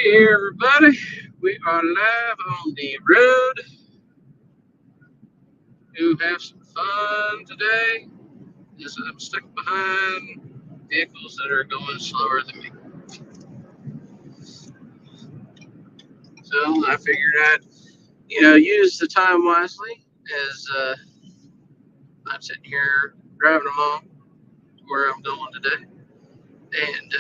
Hey everybody, we are live on the road to have some fun today. As I'm stuck behind vehicles that are going slower than me. So I figured I'd, use the time wisely as I'm sitting here driving along to where I'm going today. And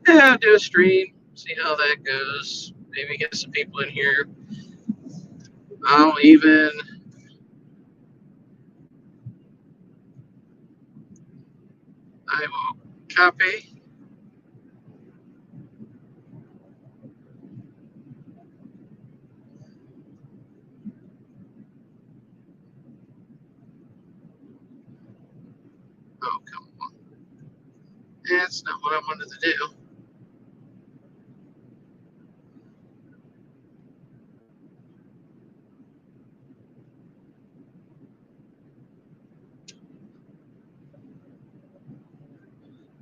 yeah, do a stream, see how that goes. Maybe get some people in here. I'll even I will copy. Oh, come on. That's not what I wanted to do.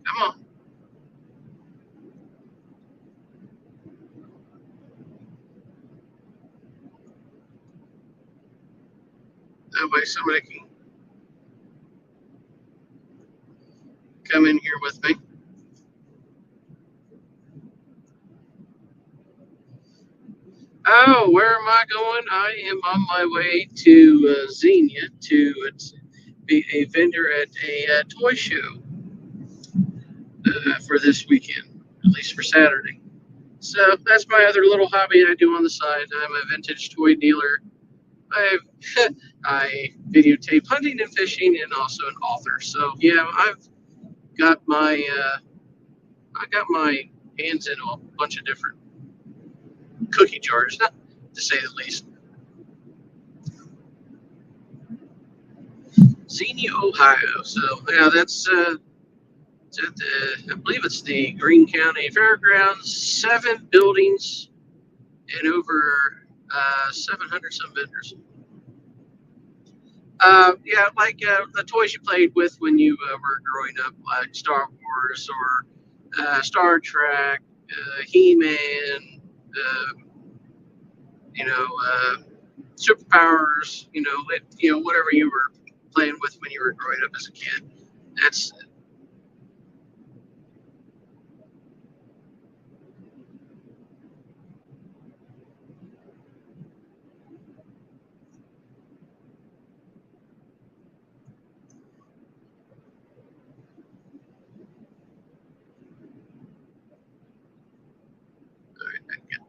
Come on. That way somebody can come in here with me. Oh, where am I going? I am on my way to Xenia to be a vendor at a toy show for this weekend, at least for Saturday. So that's my other little hobby I do on the side. I'm a vintage toy dealer. I I videotape hunting and fishing, and also an author. So yeah, I've got my I got my hands in a bunch of different cookie jars, to say the least. Xenia, Ohio. So yeah, it's at the, I believe it's the Greene County Fairgrounds. 7 buildings and over 700 some vendors. Yeah, like the toys you played with when you were growing up, like Star Wars or Star Trek, He-Man, uh, you know, uh, superpowers. Whatever you were playing with when you were growing up as a kid. That's all right. I get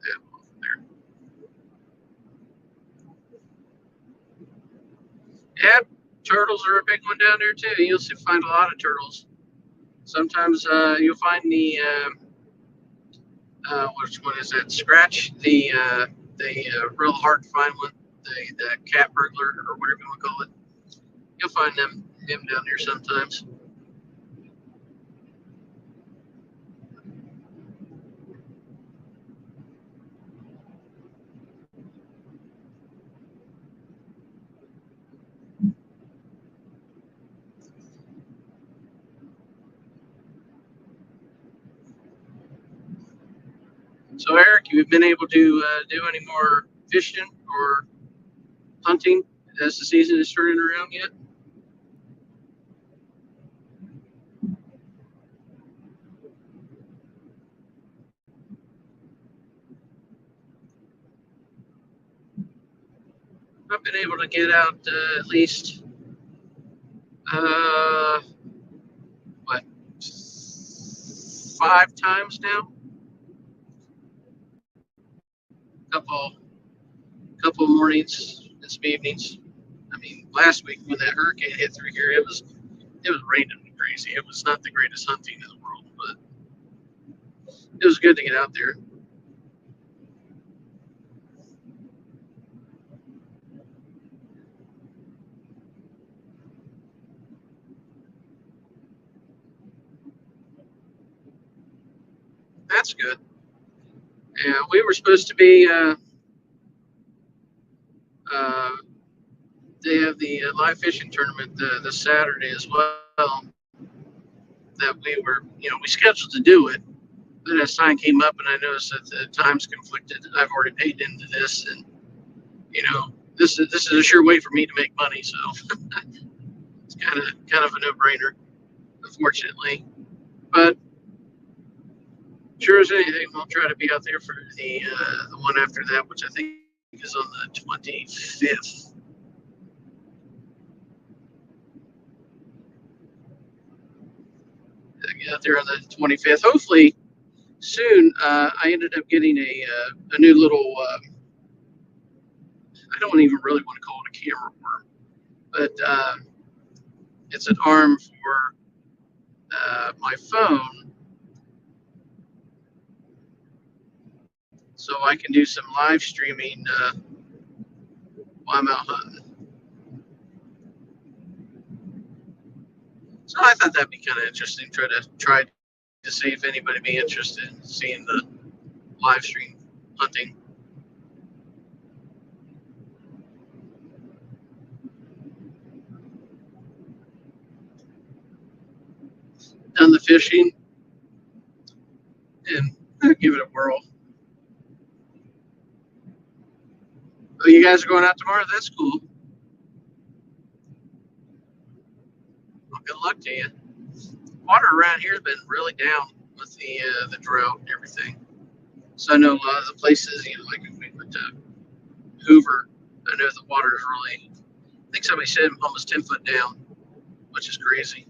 that off there. Yeah, turtles are a big one down there too. You'll find a lot of turtles. Sometimes you'll find the which one is that? Scratch the real hard to find one, the cat burglar or whatever you want to call it. You'll find him down there sometimes. So Eric, you've been able to do any more fishing or hunting as the season is turning around yet? I've been able to get out at least uh, what 5 times now. Couple couple mornings and some evenings. I mean, last week when that hurricane hit through here, it was raining crazy. It was not the greatest hunting in the world, but it was good to get out there. That's good. Yeah, we were supposed to be. Uh, they have the live fishing tournament this Saturday as well. That we scheduled to do it. Then as time came up and I noticed that the times conflicted, I've already paid into this, and this is a sure way for me to make money. So it's kind of a no-brainer, unfortunately. But sure as anything, I'll try to be out there for the one after that, which I think is on the 25th. I get out there on the 25th. Hopefully soon. I ended up getting a new little. I don't even really want to call it a camera worm, but it's an arm for my phone, so I can do some live streaming while I'm out hunting. So I thought that'd be kind of interesting. Try to see if anybody be interested in seeing the live stream hunting. Done the fishing and give it a whirl. Oh, you guys are going out tomorrow? That's cool. Well, good luck to you. Water around here has been really down with the drought and everything. So I know a lot of the places, like if we went to Hoover, I know the water is really, I think somebody said almost 10 foot down, which is crazy.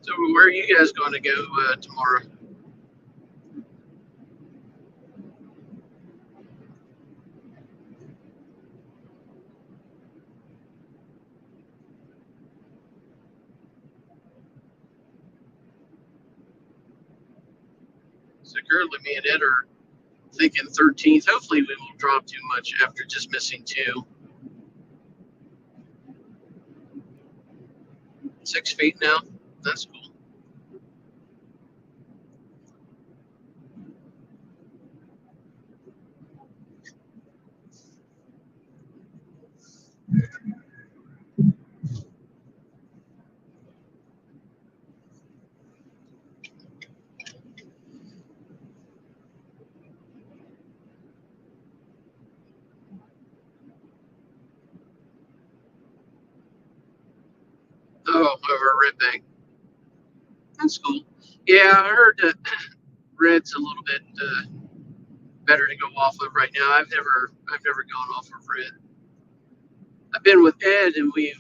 So where are you guys going to go tomorrow? So currently me and Ed are thinking 13th. Hopefully we won't drop too much after just missing 2. 6 feet now. That's cool. Oh, over a red bank. That's cool. Yeah, I heard that red's a little bit better to go off of right now. I've never gone off of red. I've been with Ed and we've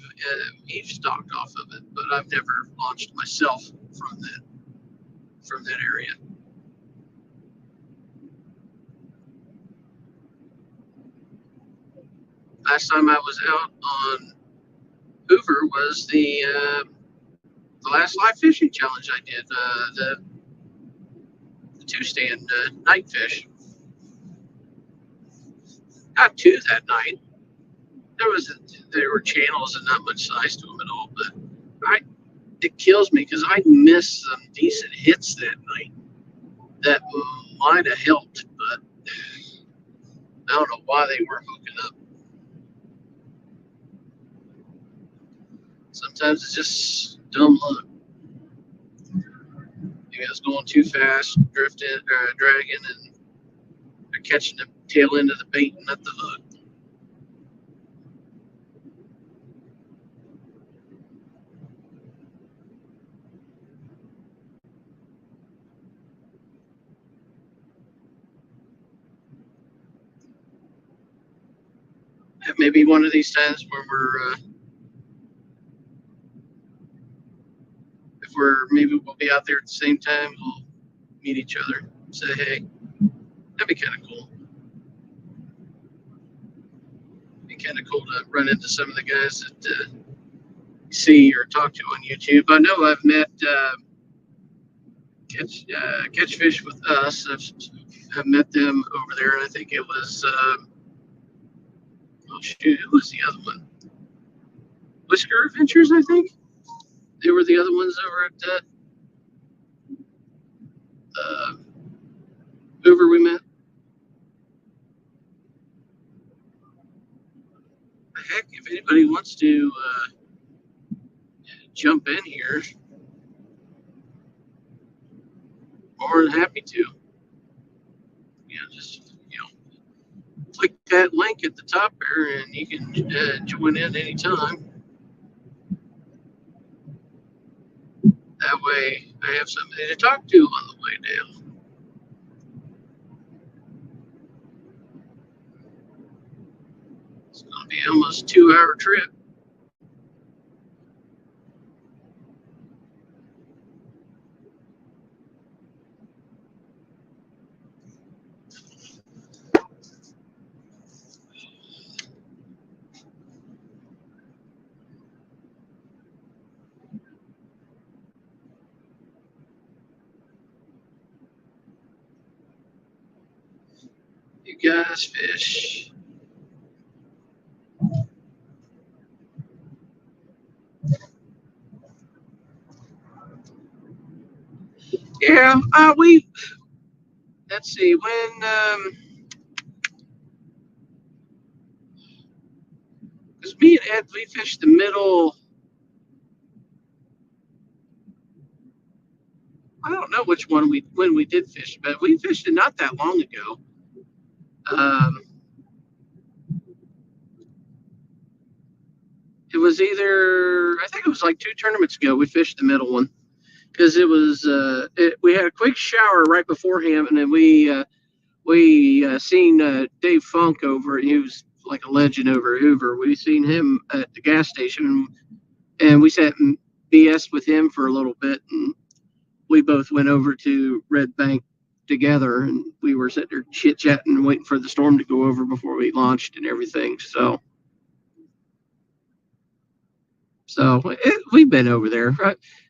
stocked off of it, but I've never launched myself from that area. Last time I was out on Hoover was the last live fishing challenge I did. The 2 stand night fish. Got 2 that night. There were channels and not much size to them at all, but it kills me because I missed some decent hits that night that might have helped, but I don't know why they weren't hooking up. Sometimes it's just dumb luck. You guys going too fast, drifting, dragging, and they're catching the tail end of the bait and not the hook. Maybe one of these times when maybe we'll be out there at the same time, we'll meet each other, say hey. That'd be kind of cool. Be kind of cool to run into some of the guys that see or talk to on YouTube. I know I've met Catch Fish with Us. I've met them over there, and I think it was oh shoot, who was the other one? Whisker Adventures, I think. They were the other ones over at Hoover we met? Heck, if anybody wants to jump in here, more than happy to. Just click that link at the top there, and you can join in anytime. That way, I have somebody to talk to on the way down. It's going to be almost a 2-hour trip. You guys fish. Yeah, let's see, because me and Ed, we fished the middle. I don't know which one when we did fish, but we fished it not that long ago. It was I think it was like 2 tournaments ago. We fished the middle one because it was we had a quick shower right before him, and then we seen Dave Funk over. He was like a legend over at Hoover. We seen him at the gas station, and we sat and BS with him for a little bit, and we both went over to Red Bank together, and we were sitting there chit chatting and waiting for the storm to go over before we launched and everything. We've been over there.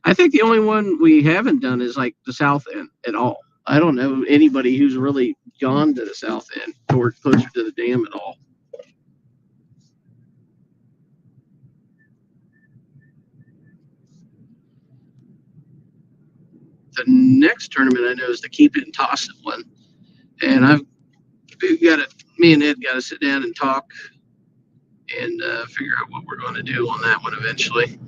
I think the only one we haven't done is like the south end at all. I don't know anybody who's really gone to the south end toward closer to the dam at all. The next tournament I know is the Keep It and Toss It one, and me and Ed got to sit down and talk and figure out what we're going to do on that one eventually.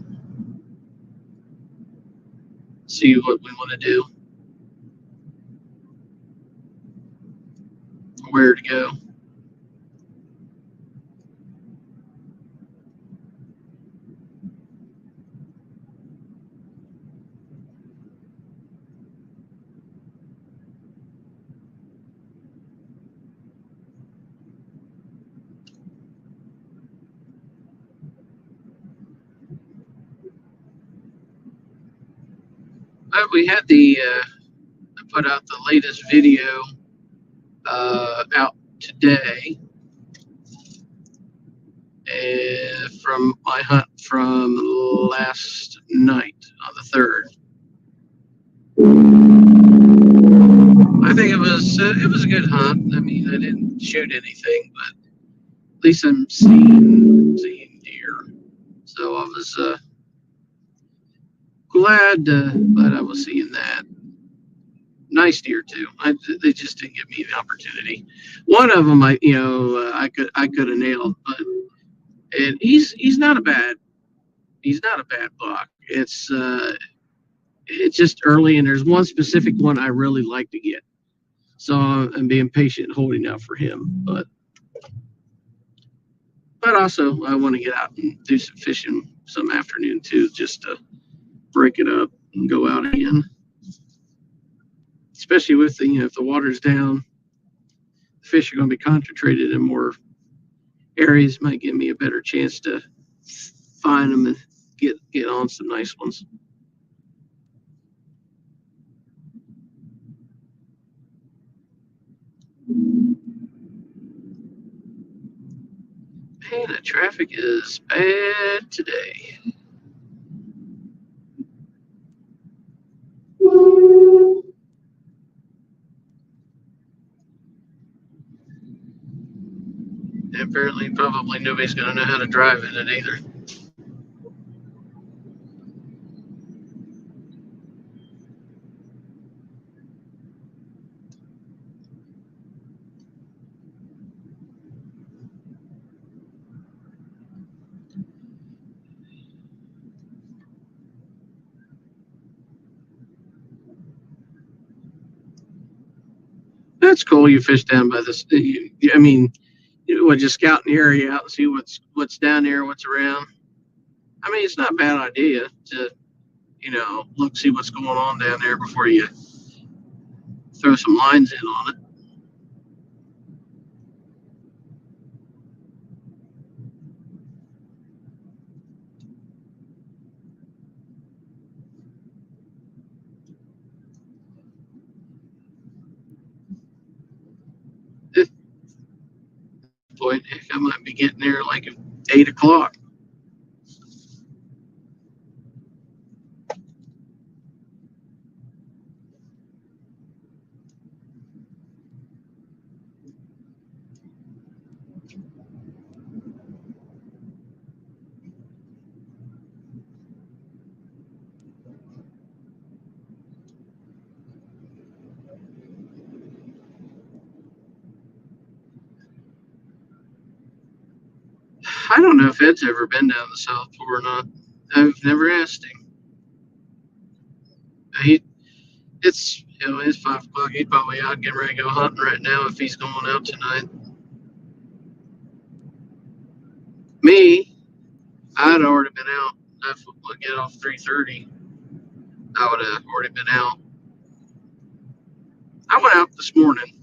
See what we want to do, where to go. But we had put out the latest video out today from my hunt from last night on the 3rd. I think it was a good hunt. I mean, I didn't shoot anything, but at least I'm seeing deer. So I was glad I was seeing that. Nice deer too. They just didn't give me the opportunity. One of them, I could have nailed, but and he's not a bad buck. It's just early, and there's one specific one I really like to get. So I'm being patient, holding out for him, but also I want to get out and do some fishing some afternoon too, just to break it up and go out again. Especially with if the water's down, the fish are going to be concentrated in more areas. Might give me a better chance to find them and get on some nice ones. Man, the traffic is bad today. Apparently, probably nobody's going to know how to drive in it either. That's cool. You fish down by this. I mean, you would just scout the area out and see what's down there, what's around. I mean, it's not a bad idea to look, see what's going on down there before you throw some lines in on it. At this point, heck, I might be getting there like at 8 o'clock. I don't know if Ed's ever been down the South Pole or not. I've never asked him. It's 5 o'clock. He's probably out getting ready to go hunting right now if he's going out tonight. Me, I'd already been out. I would get off 3:30. I would have already been out. I went out this morning.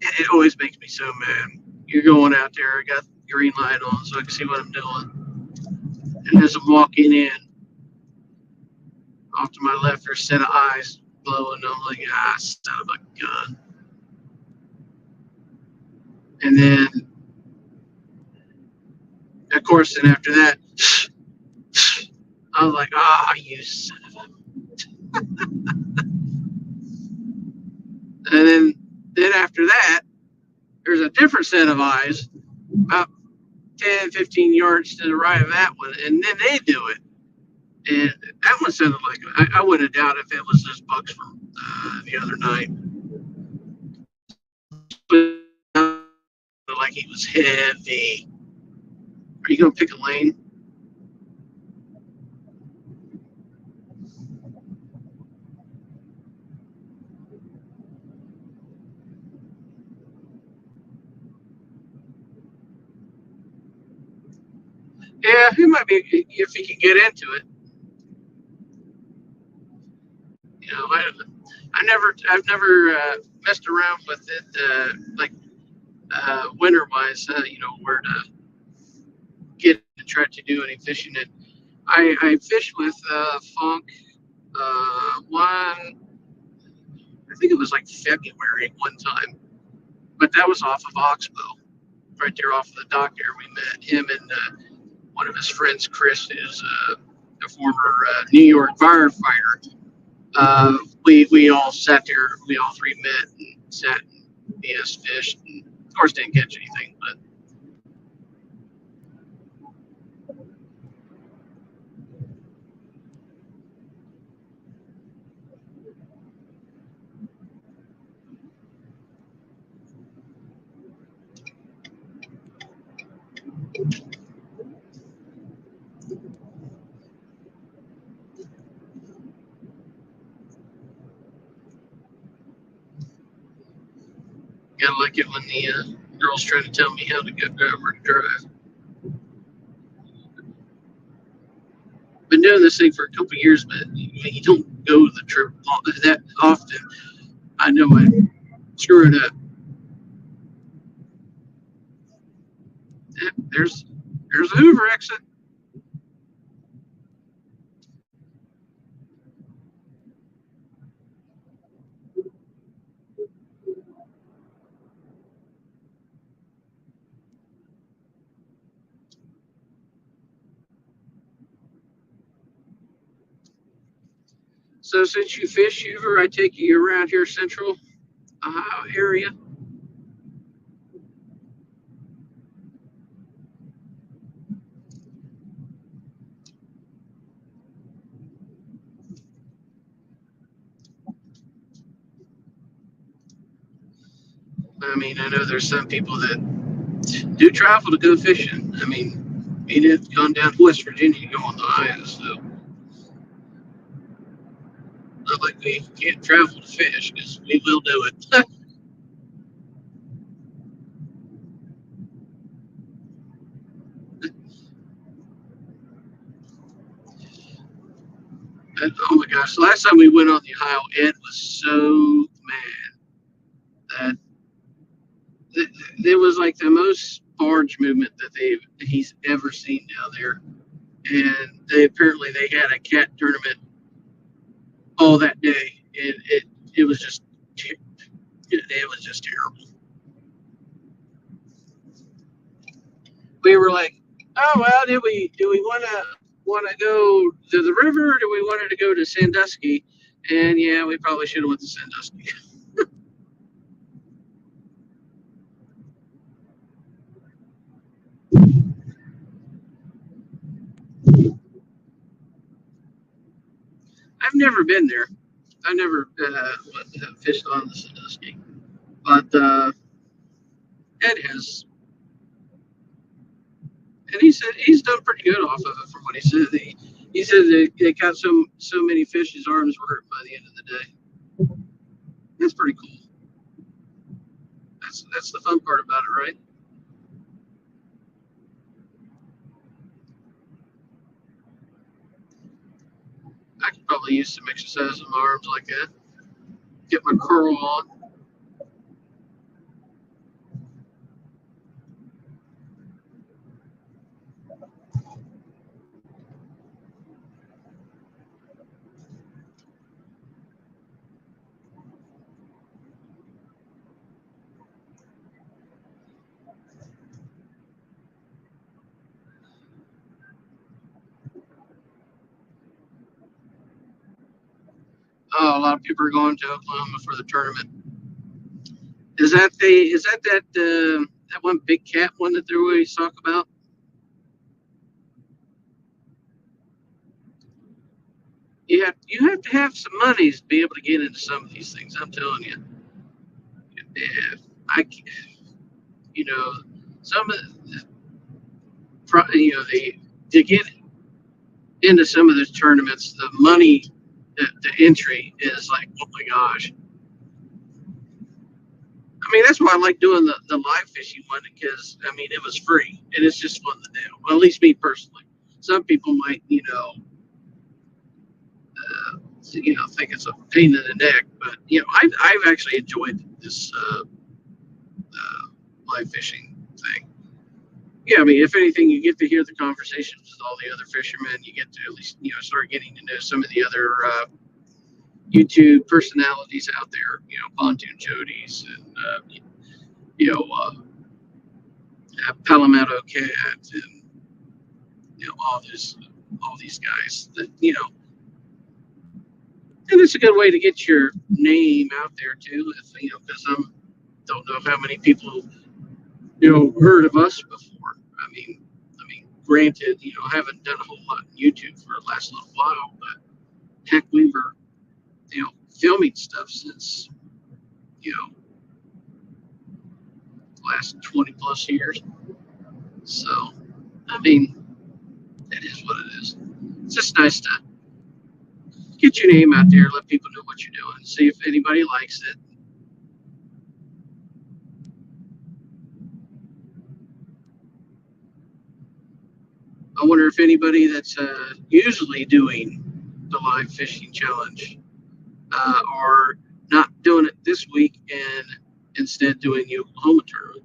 It always makes me so mad. You're going out there, I got the green light on so I can see what I'm doing. And as I'm walking in, off to my left, there's a set of eyes glowing. I'm like, son of a gun. And then, of course, then after that, I was like, you son of a. And then after that, there's a different set of eyes about 10, 15 yards to the right of that one. And then they do it. And that one sounded like, I would have doubted if it was those bucks from the other night. But like he was heavy. Are you going to pick a lane? Yeah, he might be if he can get into it. I've never messed around with it like winter wise. Where to get to try to do any fishing. And I fished with Funk one. I think it was like February one time, but that was off of Oxbow, right there off of the dock there. We met him and one of his friends, Chris, who's a former New York firefighter. We all sat there. We all three met and sat and BS fished. And of course, didn't catch anything, but. Gotta like it when the girls try to tell me how to go or drive. Been doing this thing for a couple of years, but you don't go the trip that often. I know I screw it up. Yeah, there's a Hoover exit. So since you fish Hoover, I take you around here central Ohio area. I mean, I know there's some people that do travel to go fishing. I mean, it's gone down to West Virginia to go on the Ohio, so not like we can't travel to fish because we will do it. And, oh my gosh, the last time we went on the Ohio, Ed was so mad that it was like the most barge movement that he's ever seen down there. And they had a cat tournament all that day, and it was just it was just terrible. We were like, oh well, do we want to go to the river, or do we wanted to go to Sandusky? And yeah, we probably should have went to Sandusky. I've never been there. I never fished on the Sandusky, but Ed has, and he said he's done pretty good off of it from what he said. He said they caught so many fish his arms were hurt by the end of the day. That's pretty cool. That's the fun part about it, right? I could probably use some exercise in my arms like that. Get my curl on. Oh, a lot of people are going to Oklahoma for the tournament. Is that one big cat one that they always talk about? You have to have some money to be able to get into some of these things. I'm telling you. Yeah, I you know some of the to get into some of those tournaments, the money, the entry is like, oh my gosh. I mean, that's why I like doing the live fishing one because I mean it was free and it's just fun to do. Well, at least me personally. Some people might, think it's a pain in the neck, but I've actually enjoyed this live fishing thing. Yeah, I mean, if anything, you get to hear the conversations with all the other fishermen. You get to at least start getting to know some of the other YouTube personalities out there. Pontoon Jodies and you know uh, Palmetto Cat and all these guys that and it's a good way to get your name out there too. If because don't know how many people heard of us before. I mean, granted, I haven't done a whole lot on YouTube for the last little while, but heck, we were filming stuff since you know last 20 plus years. So I mean, it is what it is. It's just nice to get your name out there, let people know what you're doing, see if anybody likes it. I wonder if anybody that's usually doing the live fishing challenge are not doing it this week and instead doing the Oklahoma tournament.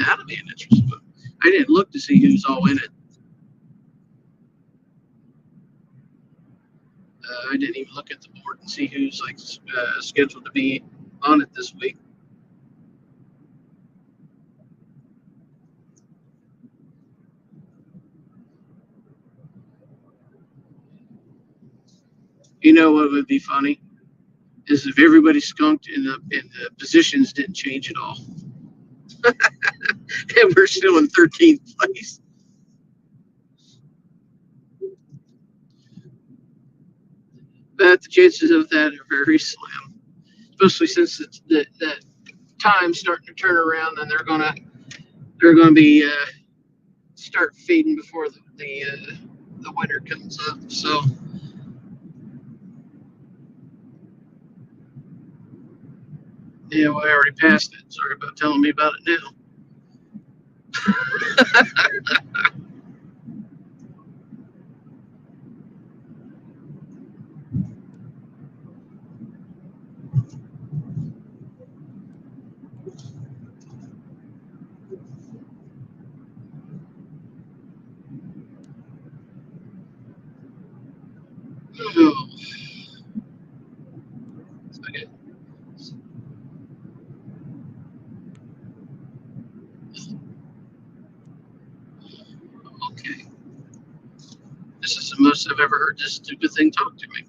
That'll be an interesting one. I didn't look to see who's all in it. I didn't even look at the board and see who's like scheduled to be on it this week. You know what would be funny is if everybody skunked and the positions didn't change at all, and we're still in 13th place. But the chances of that are very slim, especially since that time's starting to turn around, and they're gonna be start fading before the winter comes up. So yeah, well, I already passed it. Sorry about telling me about it now. Oh, okay. Okay. This is the most I've ever heard this stupid thing talk to me.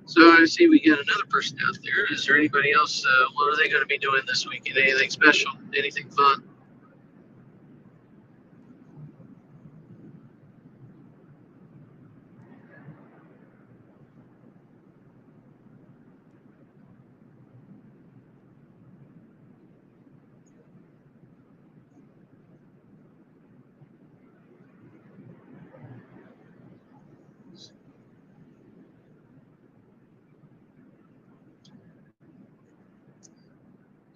So I see we got another person out there. Is there anybody else? What are they going to be doing this weekend? Anything special? Anything fun?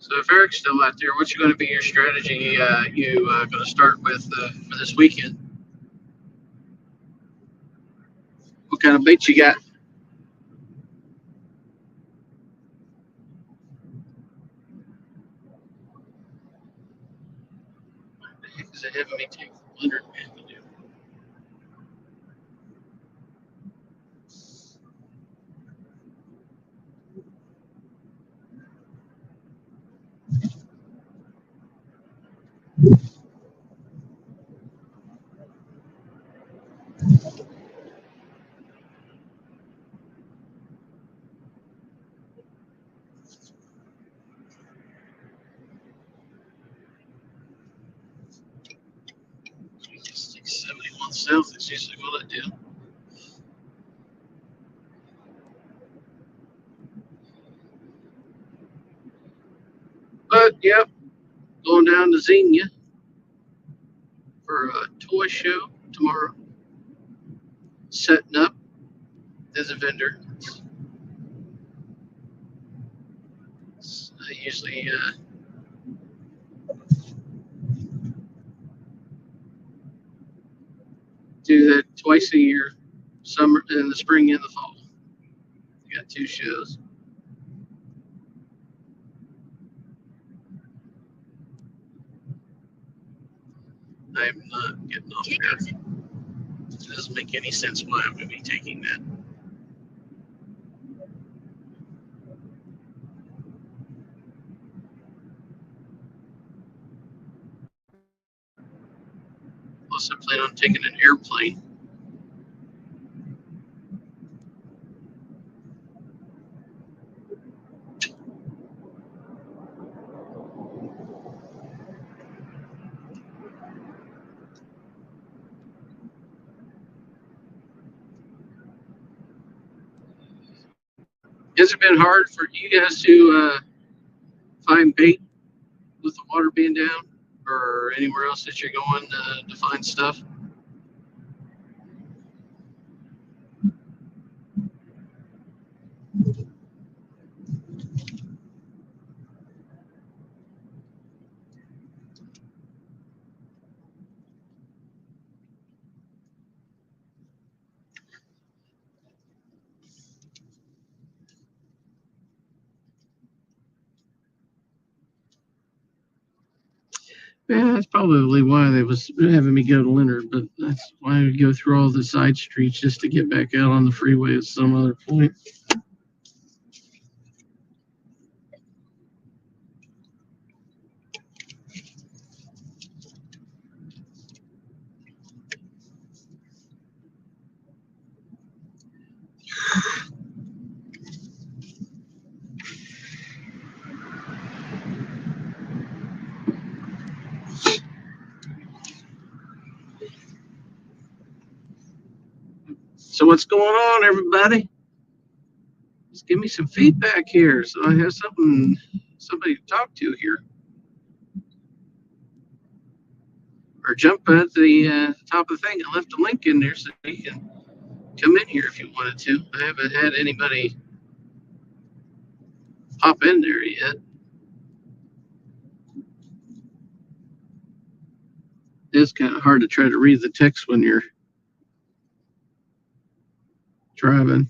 So if Eric's still out there, what's going to be your strategy? You going to start with for this weekend? What kind of bait you got? What the heck is it having me take Leonard Man to do? It's like 71 south. It's usually what I do. But yep, going down to Xenia for a toy show tomorrow. Setting up as a vendor. I usually do that twice a year, summer in the spring and the fall. I got two shows. I am not getting off there. It doesn't make any sense why I'm going to be taking that. Plus, I plan on taking an airplane. Has it been hard for you guys to find bait with the water being down, or anywhere else that you're going to find stuff? Yeah, that's probably why they was having me go to Leonard, but that's why I would go through all the side streets just to get back out on the freeway at some other point. So what's going on, everybody? Just give me some feedback here, so I have somebody to talk to here, or jump at the top of the thing. I left a link in there so you can come in here if you wanted to. I haven't had anybody pop in there yet. It's kind of hard to try to read the text when you're driving.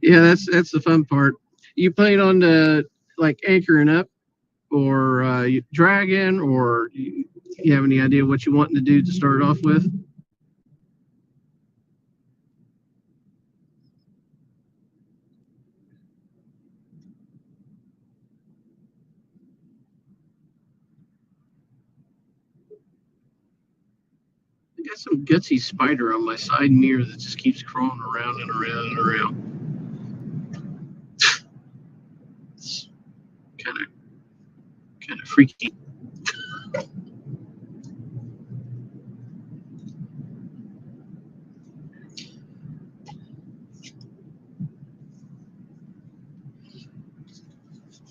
Yeah, that's the fun part. You plan on like anchoring up or you dragging, or you have any idea what you wanting to do to start off with? I got some gutsy spider on my side mirror that just keeps crawling around and around and around. It's kind of freaky.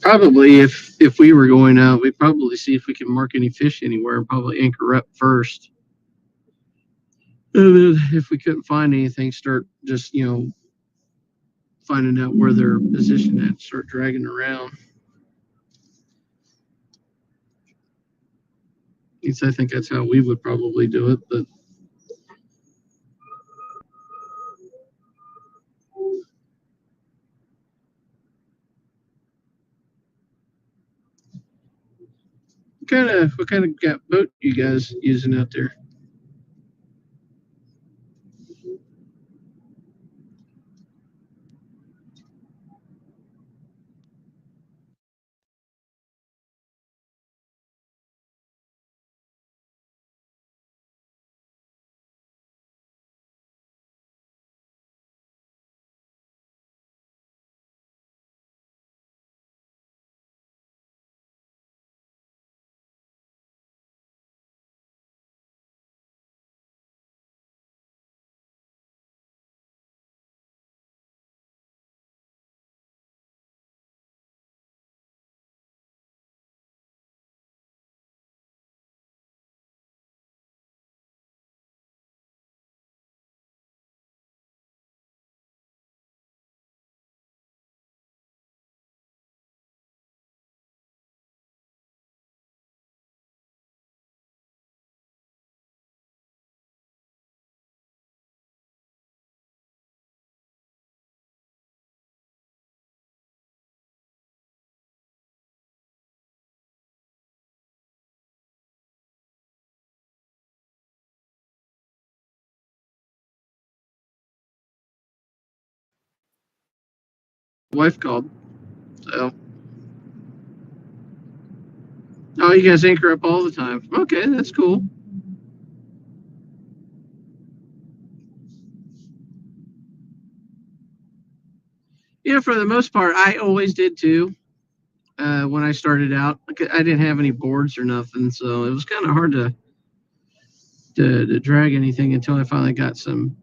Probably if we were going out, we'd probably see if we can mark any fish anywhere and probably anchor up first. And then if we couldn't find anything, start just finding out where they're positioned at, start dragging around. At least I think that's how we would probably do it. But what kind of boat you guys using out there? Wife called. So, oh, you guys anchor up all the time. Okay, that's cool. Yeah, for the most part, I always did too. When I started out, I didn't have any boards or nothing, so it was kind of hard to drag anything until I finally got some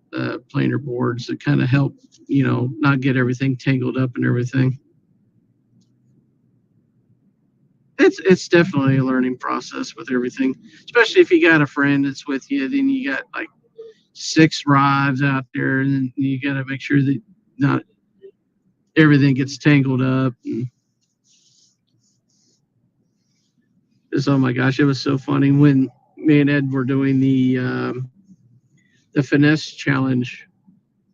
planer boards that kind of help, not get everything tangled up and everything. It's definitely a learning process with everything, especially if you got a friend that's with you. Then you got like six rods out there, and then you got to make sure that not everything gets tangled up. And just, oh my gosh, it was so funny when me and Ed were doing the finesse challenge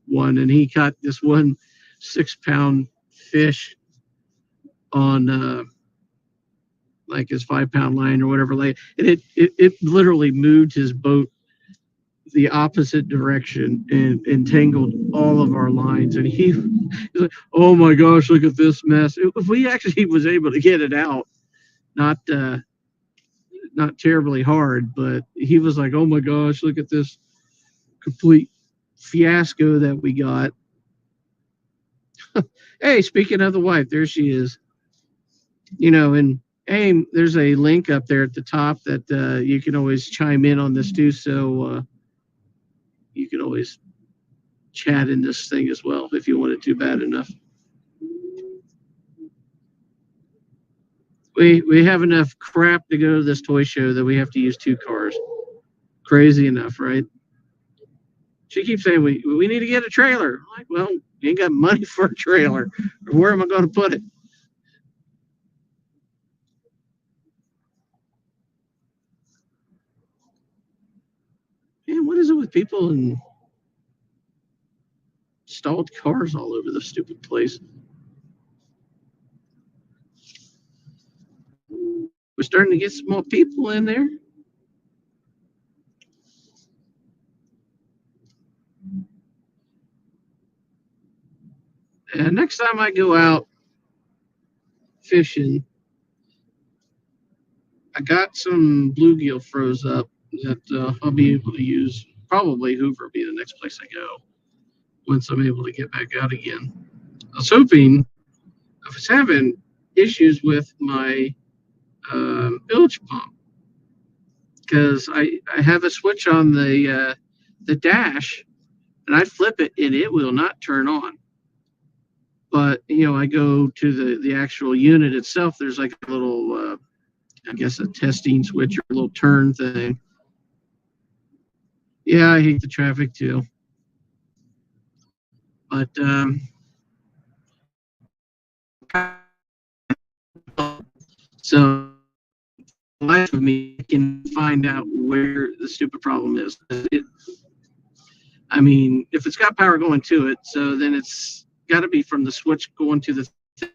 one, and he caught this one 6 pound fish on like his 5 pound line or whatever, like, and it literally moved his boat the opposite direction and entangled all of our lines. And he's like, "Oh my gosh, look at this mess!" If we actually was able to get it out, not not terribly hard, but he was like, "Oh my gosh, look at this complete fiasco that we got." Hey, speaking of the wife, there she is. And AIM, there's a link up there at the top that you can always chime in on this too. So you can always chat in this thing as well if you want it to bad enough. We have enough crap to go to this toy show that we have to use two cars. Crazy enough, right? She keeps saying we need to get a trailer. I'm like, well, you ain't got money for a trailer. Where am I going to put it? Man, what is it with people and stalled cars all over the stupid place. We're starting to get some more people in there. And next time I go out fishing, I got some bluegill froze up that I'll be able to use. Probably Hoover will be the next place I go once I'm able to get back out again. I was hoping, I was having issues with my bilge pump because I have a switch on the dash and I flip it and it will not turn on. But I go to the actual unit itself. There's like a little, I guess, a testing switch or a little turn thing. Yeah, I hate the traffic too. But so life of me can find out where the stupid problem is. I mean, if it's got power going to it, so then it's got to be from the switch going to the thing.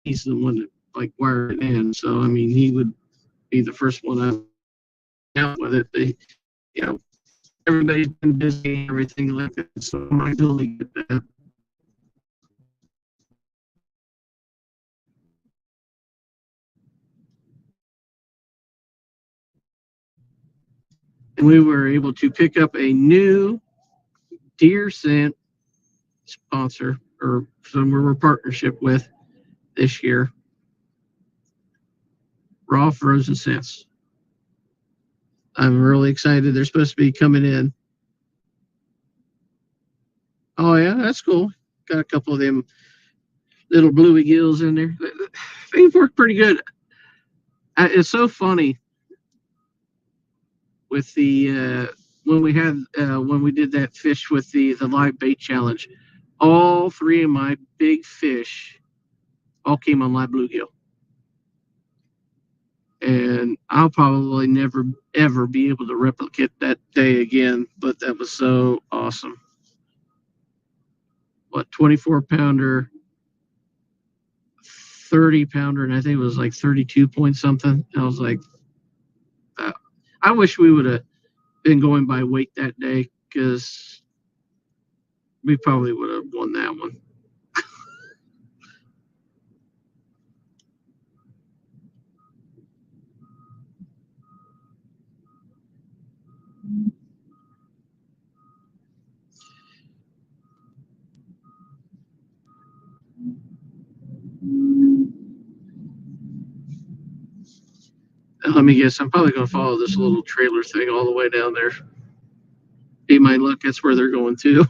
He's the one that like wired it in, so I mean, he would be the first one out with it. You know, everybody's been busy and everything like that, so I totally get that. And we were able to pick up a new deer scent sponsor or somewhere we're partnership with this year. Raw Frozen Scents. I'm really excited. They're supposed to be coming in. Oh yeah, that's cool. Got a couple of them little bluey gills in there. They've worked pretty good. It's so funny with the when we did that fish with the live bait challenge. All three of my big fish all came on live bluegill, and I'll probably never ever be able to replicate that day again. But that was so awesome. What 24-pounder, 30-pounder, and I think it was like 32 point something. I was like, I wish we would have been going by weight that day because we probably would have won that one. Let me guess, I'm probably going to follow this little trailer thing all the way down there. Be my luck, that's where they're going to.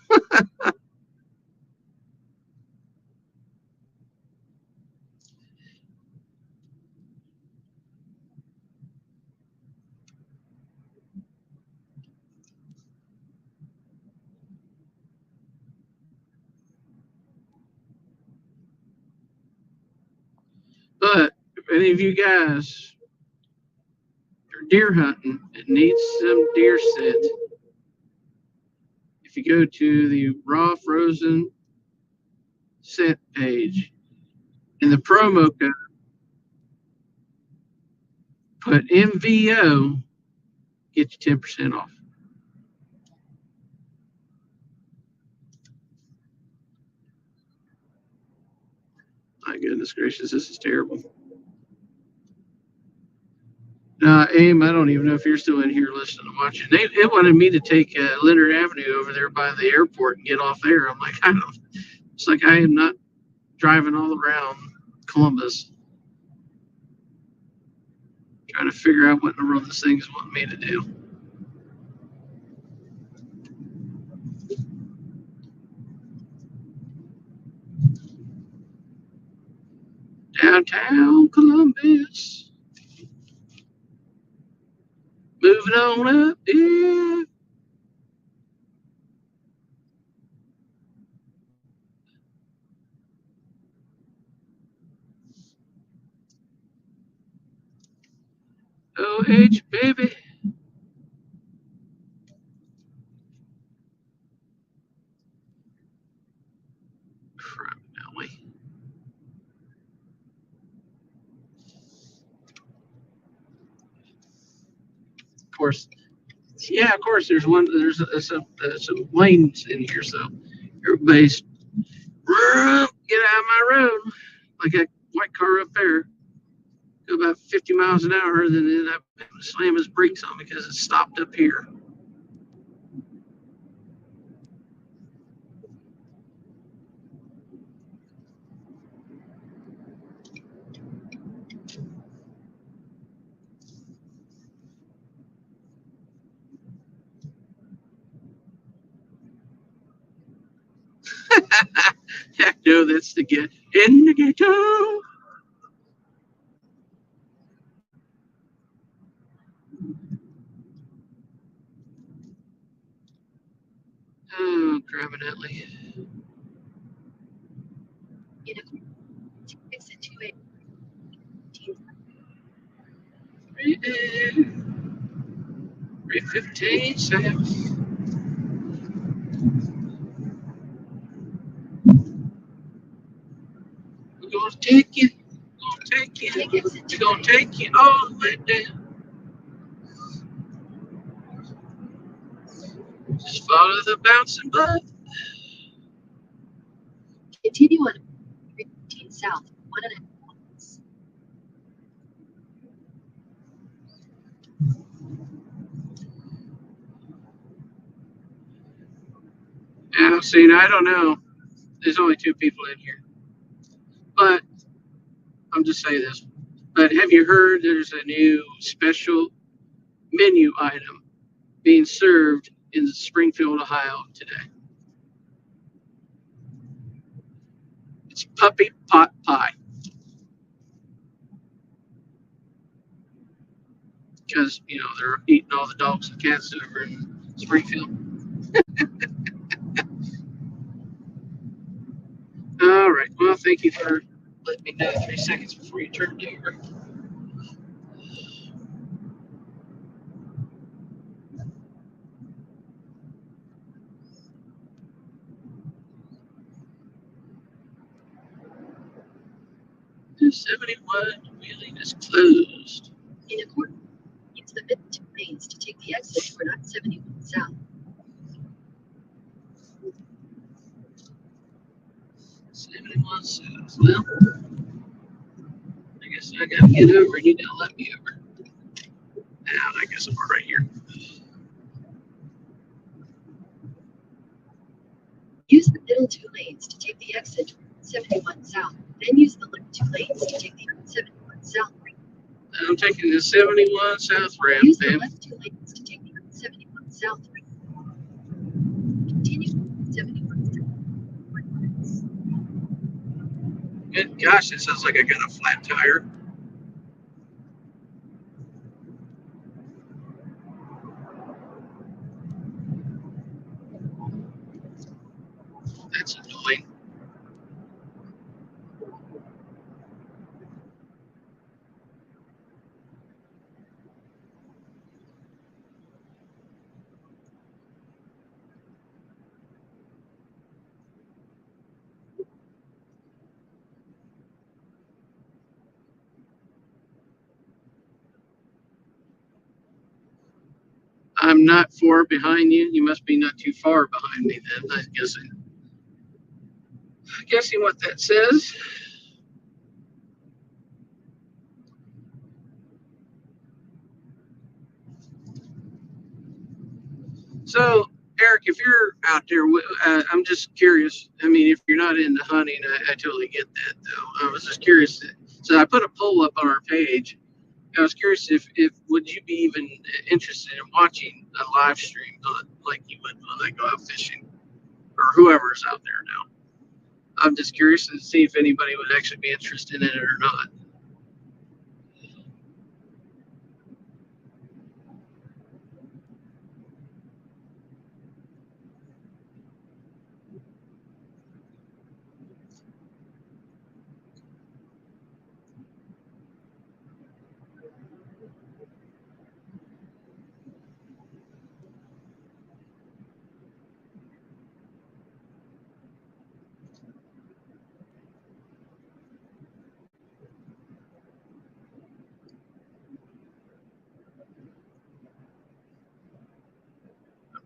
But if any of you guys are deer hunting and need some deer scent, if you go to the Raw Frozen Scent page, in the promo code, put MVO, get you 10% off. My goodness gracious, this is terrible. Aim, I don't even know if you're still in here listening and watching. It wanted me to take Leonard Avenue over there by the airport and get off there. I'm like, I don't. It's like I am not driving all around Columbus trying to figure out what in the world this thing is wanting me to do. Downtown Columbus, moving on up, yeah. H, baby. Crap, Nelly. Of course, yeah, of course. There's one. Some lanes in here, so everybody's get out of my road. Like that white car up there, go about 50 miles an hour, then end up slam his brakes on because it stopped up here. Heck no, that's the get in the ghetto. Oh, criminally. Exit 315 south. We're gonna take you. We're gonna take you. We're gonna take you all the way down. Just follow the bouncing blood. Continue on 315 south. 1.5 miles. Yeah, see, I don't know. There's only 2 people in here. But I'm just saying this. But have you heard there's a new special menu item being served in Springfield, Ohio today? It's puppy pot pie. Because, they're eating all the dogs and cats over in Springfield. All right. Well, thank you for letting me know 3 seconds before you turned over. The 71 wheeling is closed. In a quarter, use the mid 2 lanes to take the exit toward I-71 south. 71 south. Well, I guess I gotta get over and you don't let me over. Now, I guess I'm right here. Use the middle 2 lanes to take the exit toward 71 south. Then use the left 2 lanes to take the 71 south. I'm taking the 71 south ramp. Use the left 2 lanes to take the 71 south. Continue 71 south. Good gosh, it sounds like I got a flat tire. That's annoying. I'm not far behind you. You must be not too far behind me then. I'm guessing what that says. So, Eric, if you're out there, I'm just curious. I mean, if you're not into hunting, I totally get that, though. I was just curious. So I put a poll up on our page. I was curious if would you be even interested in watching a live stream like you would when I go out fishing, or whoever's out there now. I'm just curious to see if anybody would actually be interested in it or not.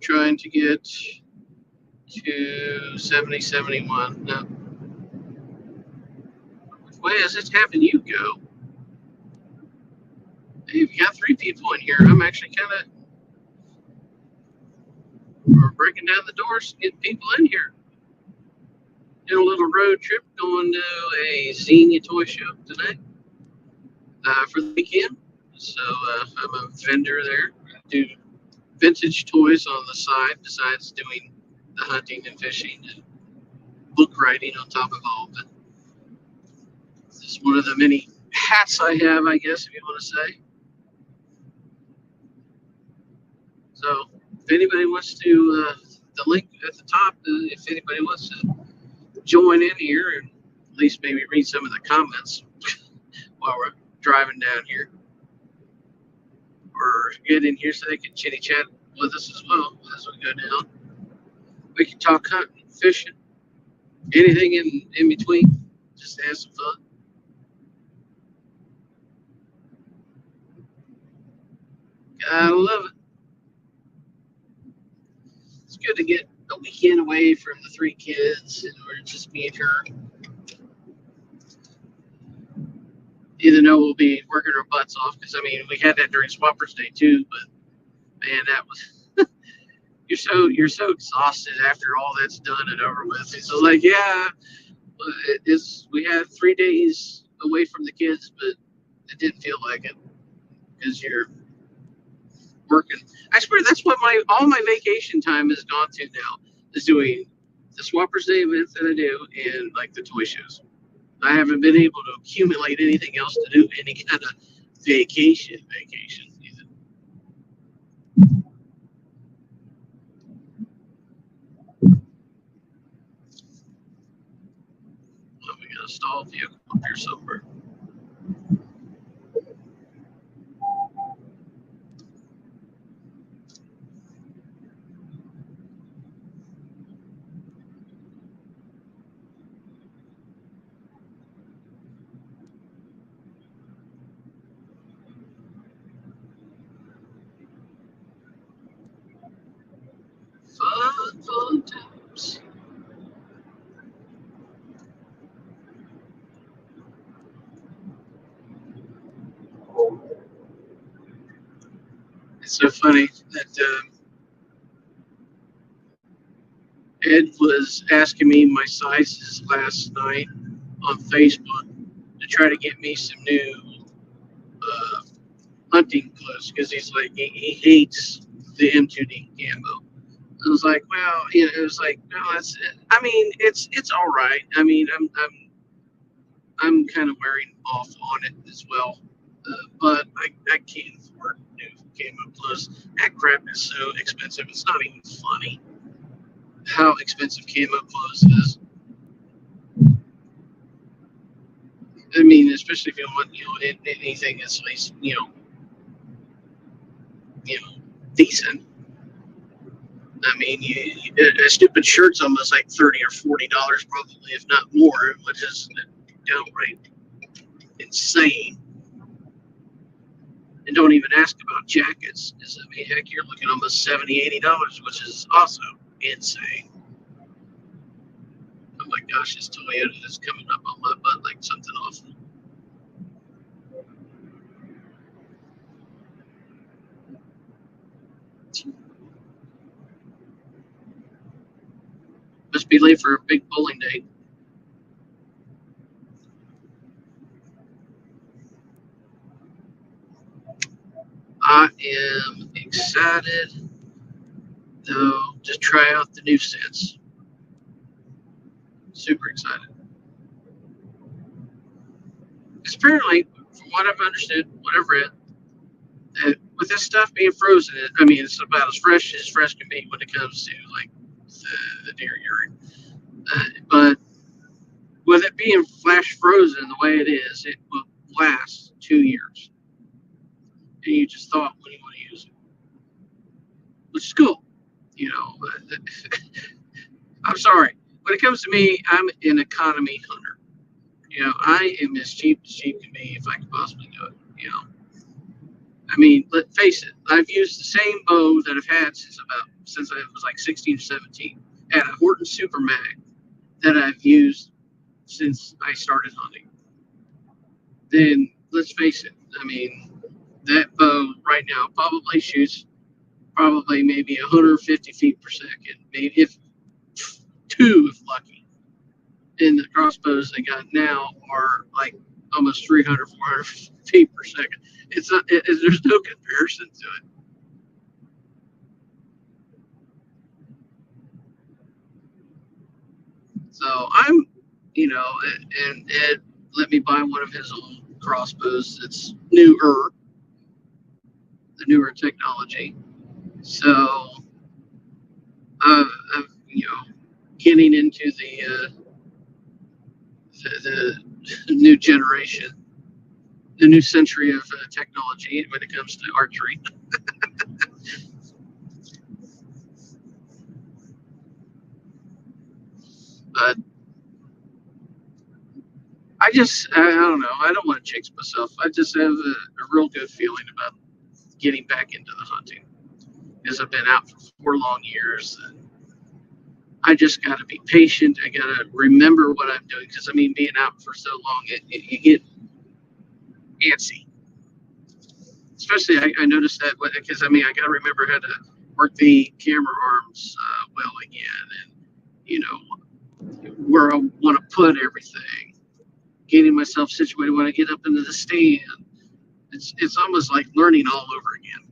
trying to get to 70, 71. No. Which way is it having you go? Hey, we got 3 people in here. I'm actually kind of breaking down the doors, getting people in here. Doing a little road trip, going to a Xenia toy show tonight for the weekend. So I'm a vendor there. I do vintage toys on the side, besides doing the hunting and fishing and book writing on top of all of it. This is one of the many hats I have, I guess, if you want to say. So if anybody wants to, the link at the top, if anybody wants to join in here and at least maybe read some of the comments while we're driving down here, or get in here so they can chitty chat with us as well as we go down. We can talk hunting, fishing, anything in between, just to have some fun. Gotta love it. It's good to get a weekend away from the 3 kids and we're just me and her. Even though we'll be working our butts off, because I mean we had that during Swappers Day too, but man, that was you're so exhausted after all that's done and over with. It's so like, yeah, we had 3 days away from the kids, but it didn't feel like it because you're working. I swear that's what all my vacation time has gone to now, is doing the Swappers Day events that I do and like the toy shows. I haven't been able to accumulate anything else to do any kind of vacation either. So we got a stalled vehicle up here somewhere. Fun times. It's so funny that Ed was asking me my sizes last night on Facebook to try to get me some new uh, hunting clothes, because he's like he hates the M2D camo. I was like, well, it was like, no, that's. I mean, it's all right. I mean, I'm kind of wearing off on it as well, but I can't afford new camo clothes. That crap is so expensive. It's not even funny how expensive camo clothes is. I mean, especially if you want, anything that's at least, decent. I mean, a stupid shirt's almost like $30 or $40, probably, if not more, which is downright insane. And don't even ask about jackets. I mean, heck, you're looking almost $70, $80, which is also insane. Oh my gosh, this Toyota is coming up on my butt like something awful. Must be late for a big bowling day. I am excited, though, to try out the new sets. Super excited. Because apparently, from what I've understood, what I've read, that with this stuff being frozen, I mean, it's about as fresh can be when it comes to like the deer urine. But with it being flash frozen the way it is, it will last 2 years. And you just thought when you want to use it, which is cool. I'm sorry. When it comes to me, I'm an economy hunter. I am as cheap can be if I can possibly do it. I mean, let's face it. I've used the same bow that I've had since about since I was like 16 or 17. I had a Horton Super Mag that I've used since I started hunting. Then let's face it, I mean, that bow right now probably shoots probably maybe 150 feet per second, maybe if two if lucky. And the crossbows they got now are like almost 300, 400 feet per second. It's not, there's no comparison to it. So I'm, and Ed let me buy one of his old crossbows. It's newer, the newer technology. So I've, getting into the new generation, the new century of technology when it comes to archery. But I don't know. I don't want to jinx myself. I just have a real good feeling about getting back into the hunting because I've been out for 4 long years. And I just got to be patient. I got to remember what I'm doing because I mean, being out for so long, you get antsy. Especially, I noticed that because I mean, I got to remember how to work the camera arms well again, and you know where I want to put everything, getting myself situated when I get up into the stand. It's almost like learning all over again.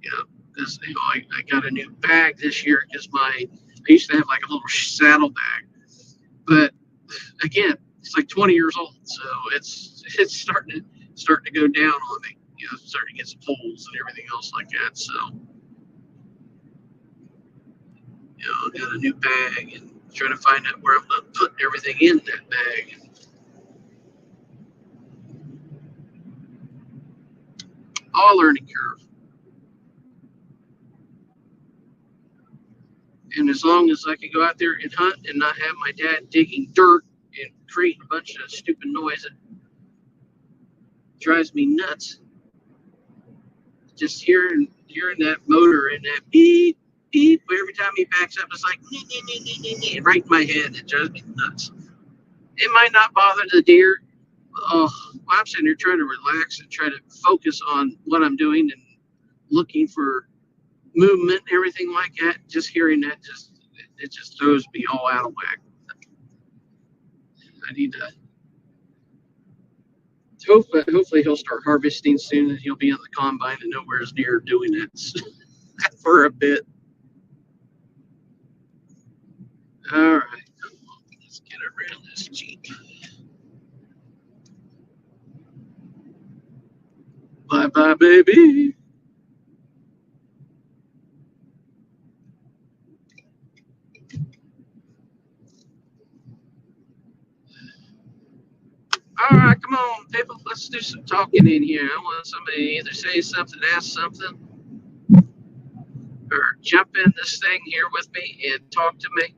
You know, because I got a new bag this year because I used to have like a little saddle bag, but again, it's like 20 years old, so it's starting to go down on me. Starting to get some holes and everything else like that. So, I got a new bag and trying to find out where I'm going to put everything in that bag. All learning curve. And as long as I can go out there and hunt and not have my dad digging dirt and creating a bunch of stupid noise that drives me nuts, just hearing that motor and that beep beep every time he backs up, it's like right in my head. It drives me nuts. It might not bother the deer. Oh, I'm sitting here trying to relax and try to focus on what I'm doing and looking for movement and everything like that. Just hearing that it just throws me all out of whack. I need to hopefully he'll start harvesting soon and he'll be on the combine and nowhere's near doing it for a bit. All right, let's get around this Jeep. Bye bye, baby. All right, come on, people. Let's do some talking in here. I want somebody to either say something, ask something, or jump in this thing here with me and talk to me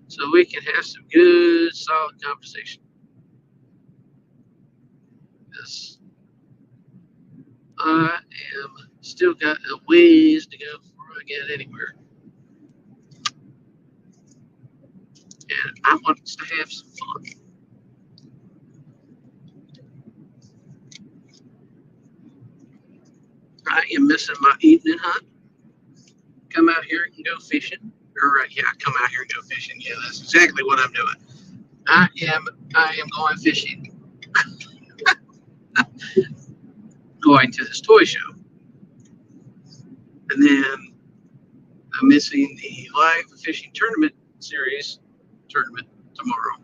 so we can have some good, solid conversation. Because I am still got a ways to go before I get anywhere. And I want us to have some fun. I am missing my evening hunt. Come out here and go fishing. Or yeah, come out here and go fishing. Yeah, that's exactly what I'm doing. I am going fishing. Going to this toy show. And then I'm missing the live fishing tournament tomorrow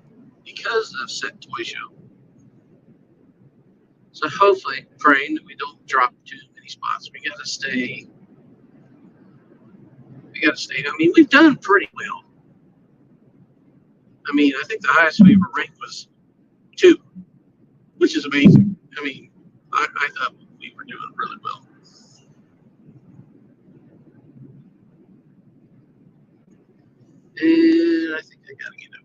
because of said toy show. So hopefully, praying that we don't drop too many spots. We gotta stay. I mean, we've done pretty well. I mean, I think the highest we ever ranked was 2, which is amazing. I mean, I thought we were doing really well. And I think I gotta get over.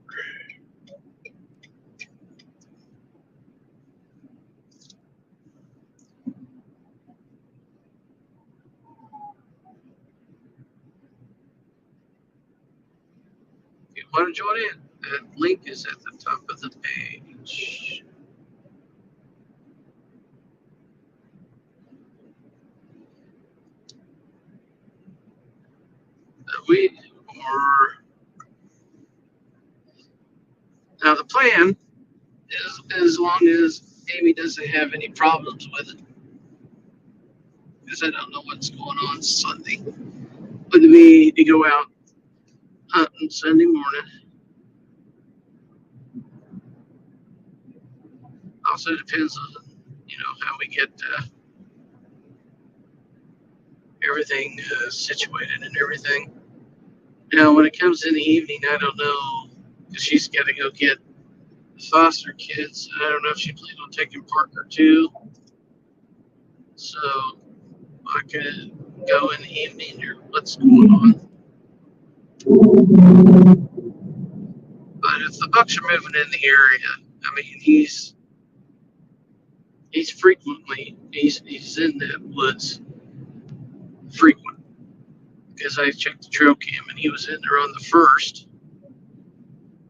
want to join in, that link is at the top of the page. We or now the plan is as long as Amy doesn't have any problems with it, because I don't know what's going on Sunday. Would be to go out hunting Sunday morning. Also depends on how we get everything situated and everything. Now, when it comes in the evening, I don't know because she's got to go get the foster kids. I don't know if she plans on taking Parker too. So I could go in the evening or what's going on. But if the Bucks are moving in the area, I mean, he's frequently he's in that woods frequent because I checked the trail cam and he was in there on the first,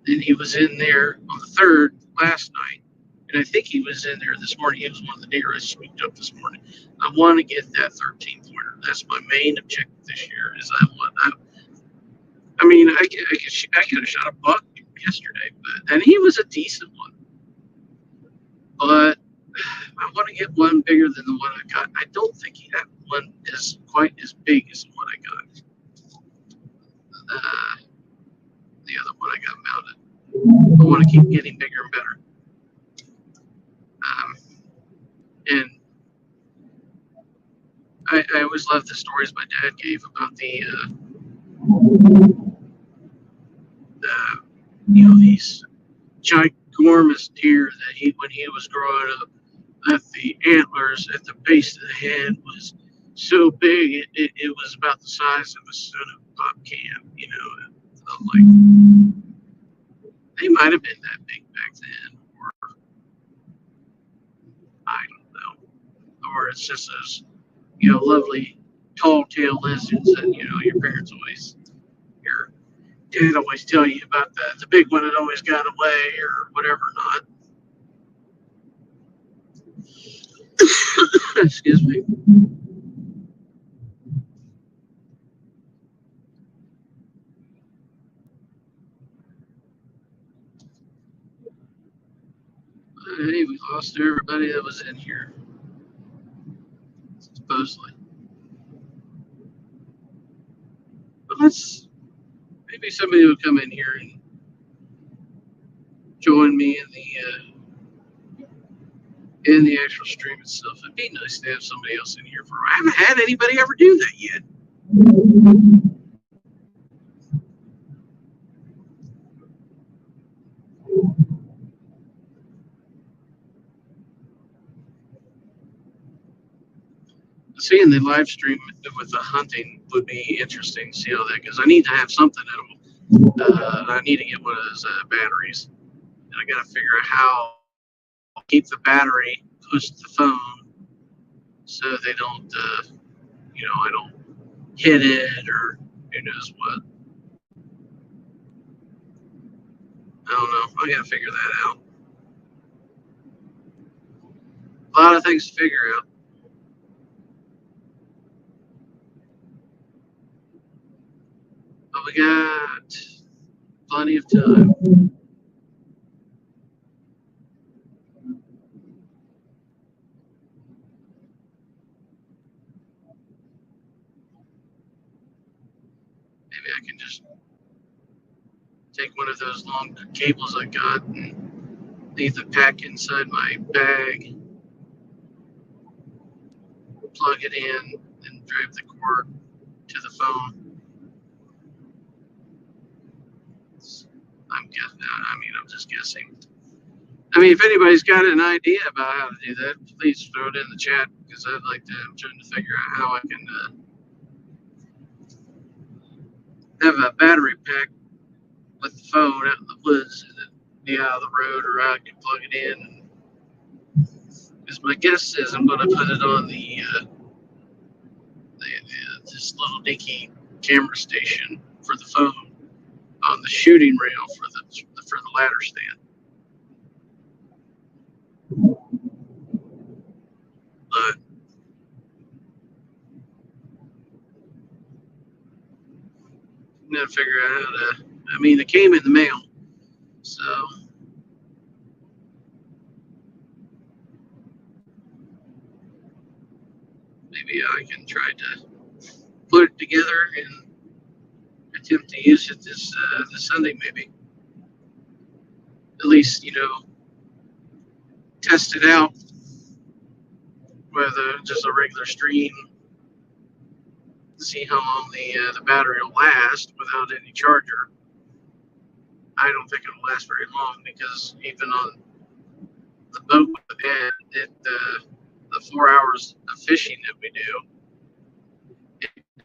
then he was in there on the third last night, and I think he was in there this morning. He was one of the deer I swooped up this morning. I want to get that 13 pointer. That's my main objective this year. Is I mean, I could have shot a buck yesterday, and he was a decent one, but I want to get one bigger than the one I got. I don't think that one is quite as big as the one I got. The other one I got mounted. I want to keep getting bigger and better. And I always love the stories my dad gave about the these ginormous deer that when he was growing up, that the antlers at the base of the head was so big it was about the size of a soda pop can. I'm like, they might have been that big back then, or I don't know, or it's just those lovely tall tail lizards that your parents always your dad always tell you about the big one that always got away or whatever not. Excuse me. Hey, we lost everybody that was in here, supposedly. But maybe somebody will come in here and join me in the actual stream itself. It'd be nice to have somebody else in here I haven't had anybody ever do that yet. Seeing the live stream with the hunting would be interesting to see how that goes. I need to have something that'll. I need to get one of those batteries, and I got to figure out how to keep the battery close to the phone so they don't, I don't hit it or who knows what. I don't know. I got to figure that out. A lot of things to figure out. But we got plenty of time. Maybe I can just take one of those long cables I got and leave the pack inside my bag, plug it in, and drive the cord to the phone. I'm just guessing. I mean, if anybody's got an idea about how to do that, please throw it in the chat because I'm trying to figure out how I can have a battery pack with the phone out in the woods and then be out of the road, or I can plug it in. Because my guess is I'm going to put it on this little dinky camera station for the phone on the shooting rail for the ladder stand. But I'm gonna figure out how to. I mean, it came in the mail, so maybe I can try to put it together and attempt to use it this Sunday, maybe. At least test it out with just a regular stream, see how long the battery will last without any charger. I don't think it'll last very long because even on the boat the 4 hours of fishing that we do,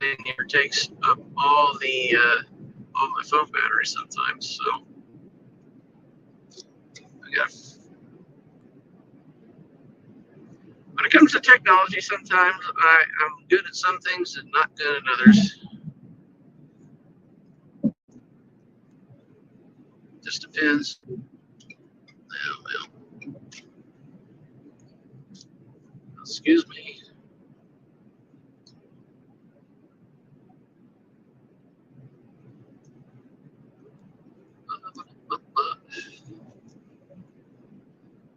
it never takes up all my phone battery sometimes. So I got. When it comes to technology, sometimes I'm good at some things and not good at others. Just depends. Well, excuse me.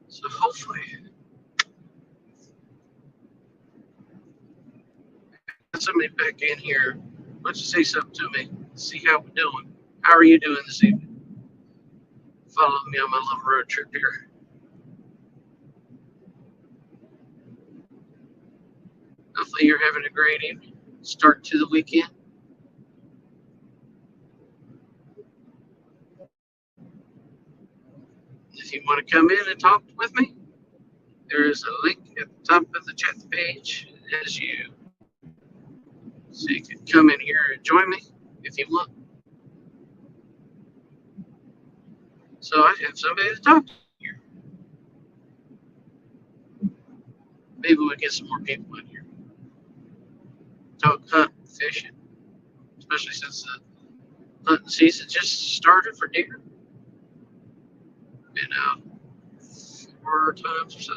So hopefully, get somebody back in here. Why don't you say something to me? See how we're doing. How are you doing this evening? Follow me on my little road trip here. Hopefully you're having a great evening. Start to the weekend. If you want to come in and talk with me, there is a link at the top of the chat page so you can come in here and join me if you want. So I have somebody to talk to here. Maybe we'll get some more people in here. Talk hunting, fishing, especially since the hunting season just started for deer. Been out 4 times or so,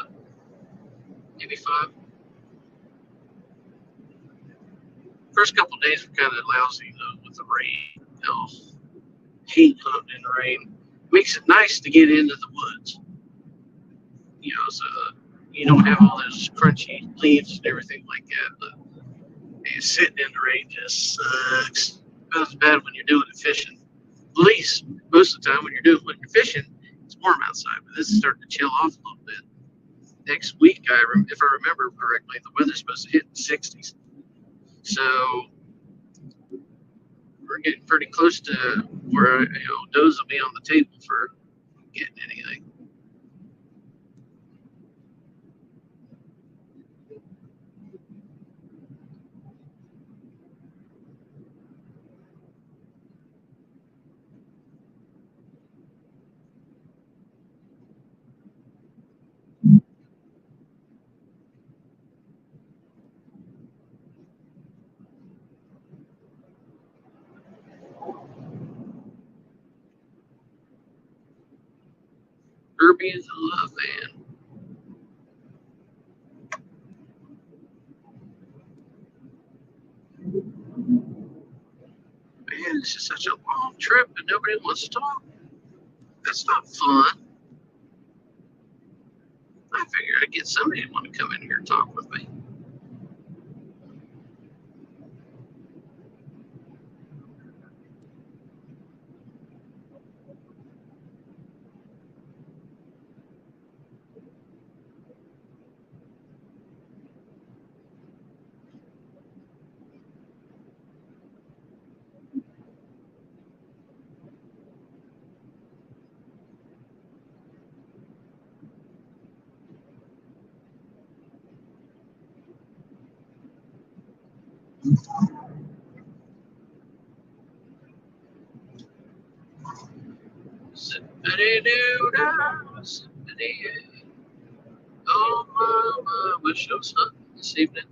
maybe 5. First couple of days were kind of lousy though with the rain. Hate hunting in the rain. Makes it nice to get into the woods. So you don't have all those crunchy leaves and everything like that. But sitting in the rain just sucks. Not as bad when you're doing it fishing. At least most of the time when you're fishing, it's warm outside. But this is starting to chill off a little bit. Next week, if I remember correctly, the weather's supposed to hit the 60s. So we're getting pretty close to where does will be on the table for getting anything. Kirby is a love man. Man, this is such a long trip and nobody wants to talk. That's not fun. I figured I'd get somebody to want to come in here and talk with me. Oh, mama, wish I was hunting this evening.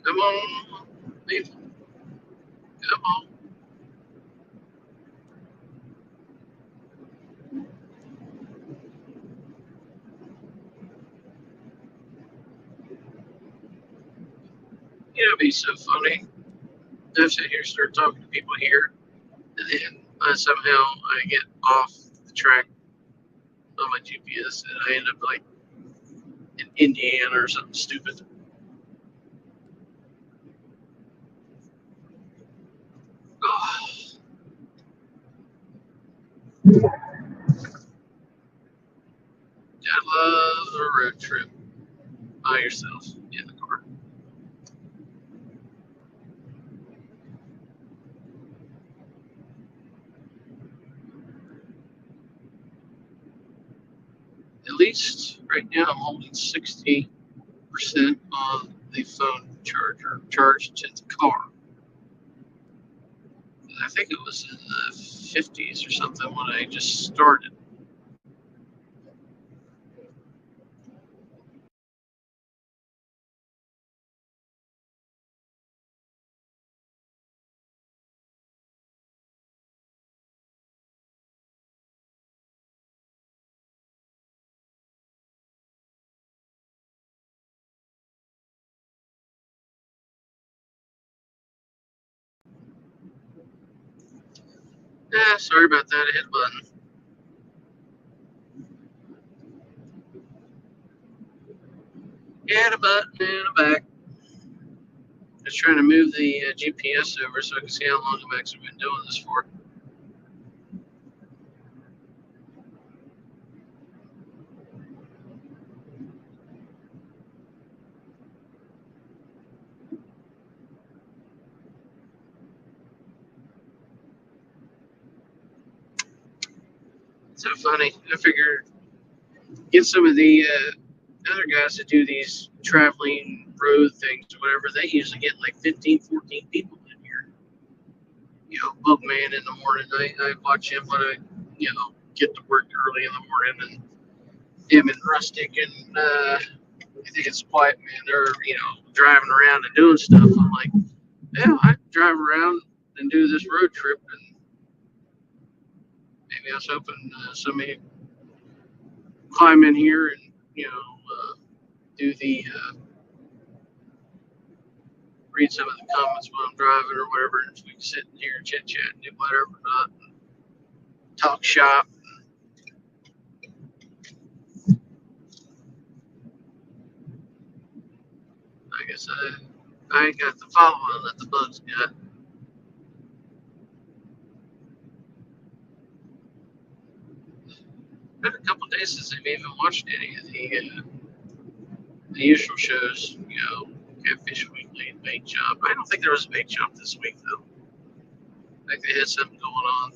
Come on, people. Come on. It'd be so funny. I sit here, start talking to people here, and then somehow I get off the track on my GPS, and I end up like in Indiana or something stupid. Oh, I love a road trip by yourself in the car. At least right now, I'm holding 60% on the phone charger charged to the car. I think it was in the 50s or something when I just started. Sorry about that. I hit a button. Hit a button in the back. Just trying to move the GPS over so I can see how long I've actually been doing this for. So funny. I figured get some of the other guys that do these traveling road things or whatever. They usually get like 15, 14 people in here. You know, Bookman in the morning. I watch him when I, get to work early in the morning, and him and Rustic and I think it's Quiet Man. They're driving around and doing stuff. I'm like, yeah, I drive around and do this road trip, and maybe I was hoping somebody climb in here and do the read some of the comments while I'm driving or whatever, and we can sit in here and chit chat and do whatever, not talk shop. I guess I ain't got the following that the bugs got. Been a couple days since I've even watched any of the usual shows. Catfish Weekly and Bait Shop. I don't think there was a bait shop this week though. I think they had something going on.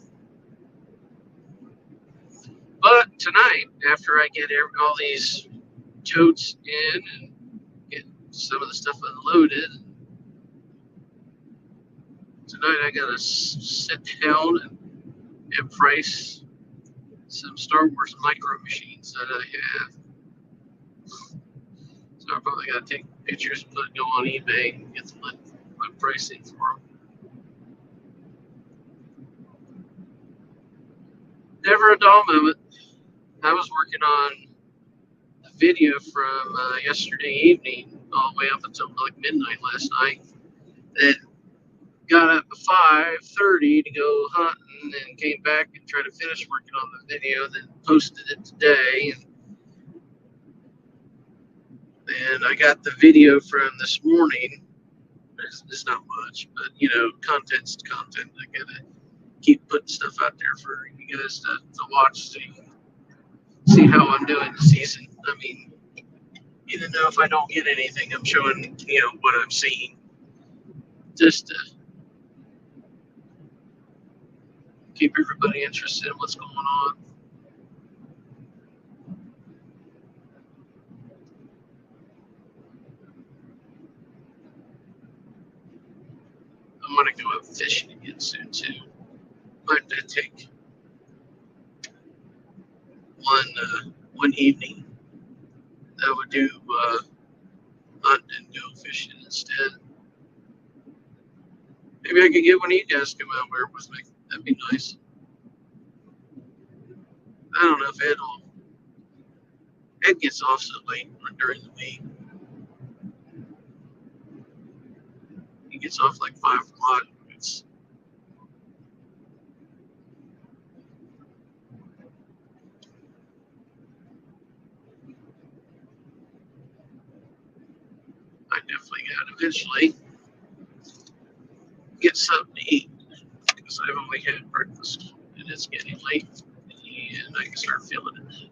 But tonight, after I get all these totes in and get some of the stuff unloaded, tonight I gotta sit down and price some Star Wars micro machines that I have. So I probably gotta take pictures and go on eBay and get my pricing for them. Never a dull moment. I was working on a video from yesterday evening all the way up until like midnight last night. Then got up at 5:30 to go hunting and came back and tried to finish working on the video. Then posted it today, and I got the video from this morning. It's not much, but content's content. I gotta keep putting stuff out there for you guys to watch, so you can see how I'm doing this season. I mean, even though if I don't get anything, I'm showing what I'm seeing, just to keep everybody interested in what's going on. I'm gonna go out fishing again soon too. Might take one evening. I would do hunt and go fishing instead. Maybe I could get one of you guys to come out and wear it with me. That'd be nice. I don't know if Ed gets off so late during the week. He gets off like 5 o'clock. I definitely got to eventually get something to eat because I've only had breakfast and it's getting late and I can start feeling it.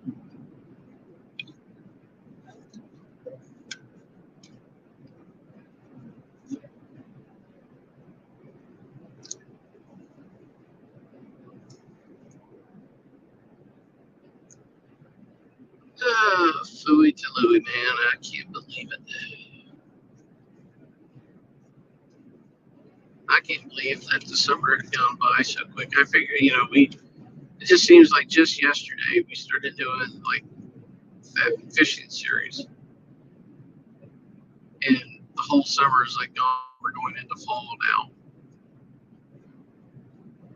Fooey to Louie, man, I can't believe it. I can't believe that the summer had gone by so quick. I figure, it just seems like just yesterday we started doing like that fishing series, and the whole summer is like gone. We're going into fall now.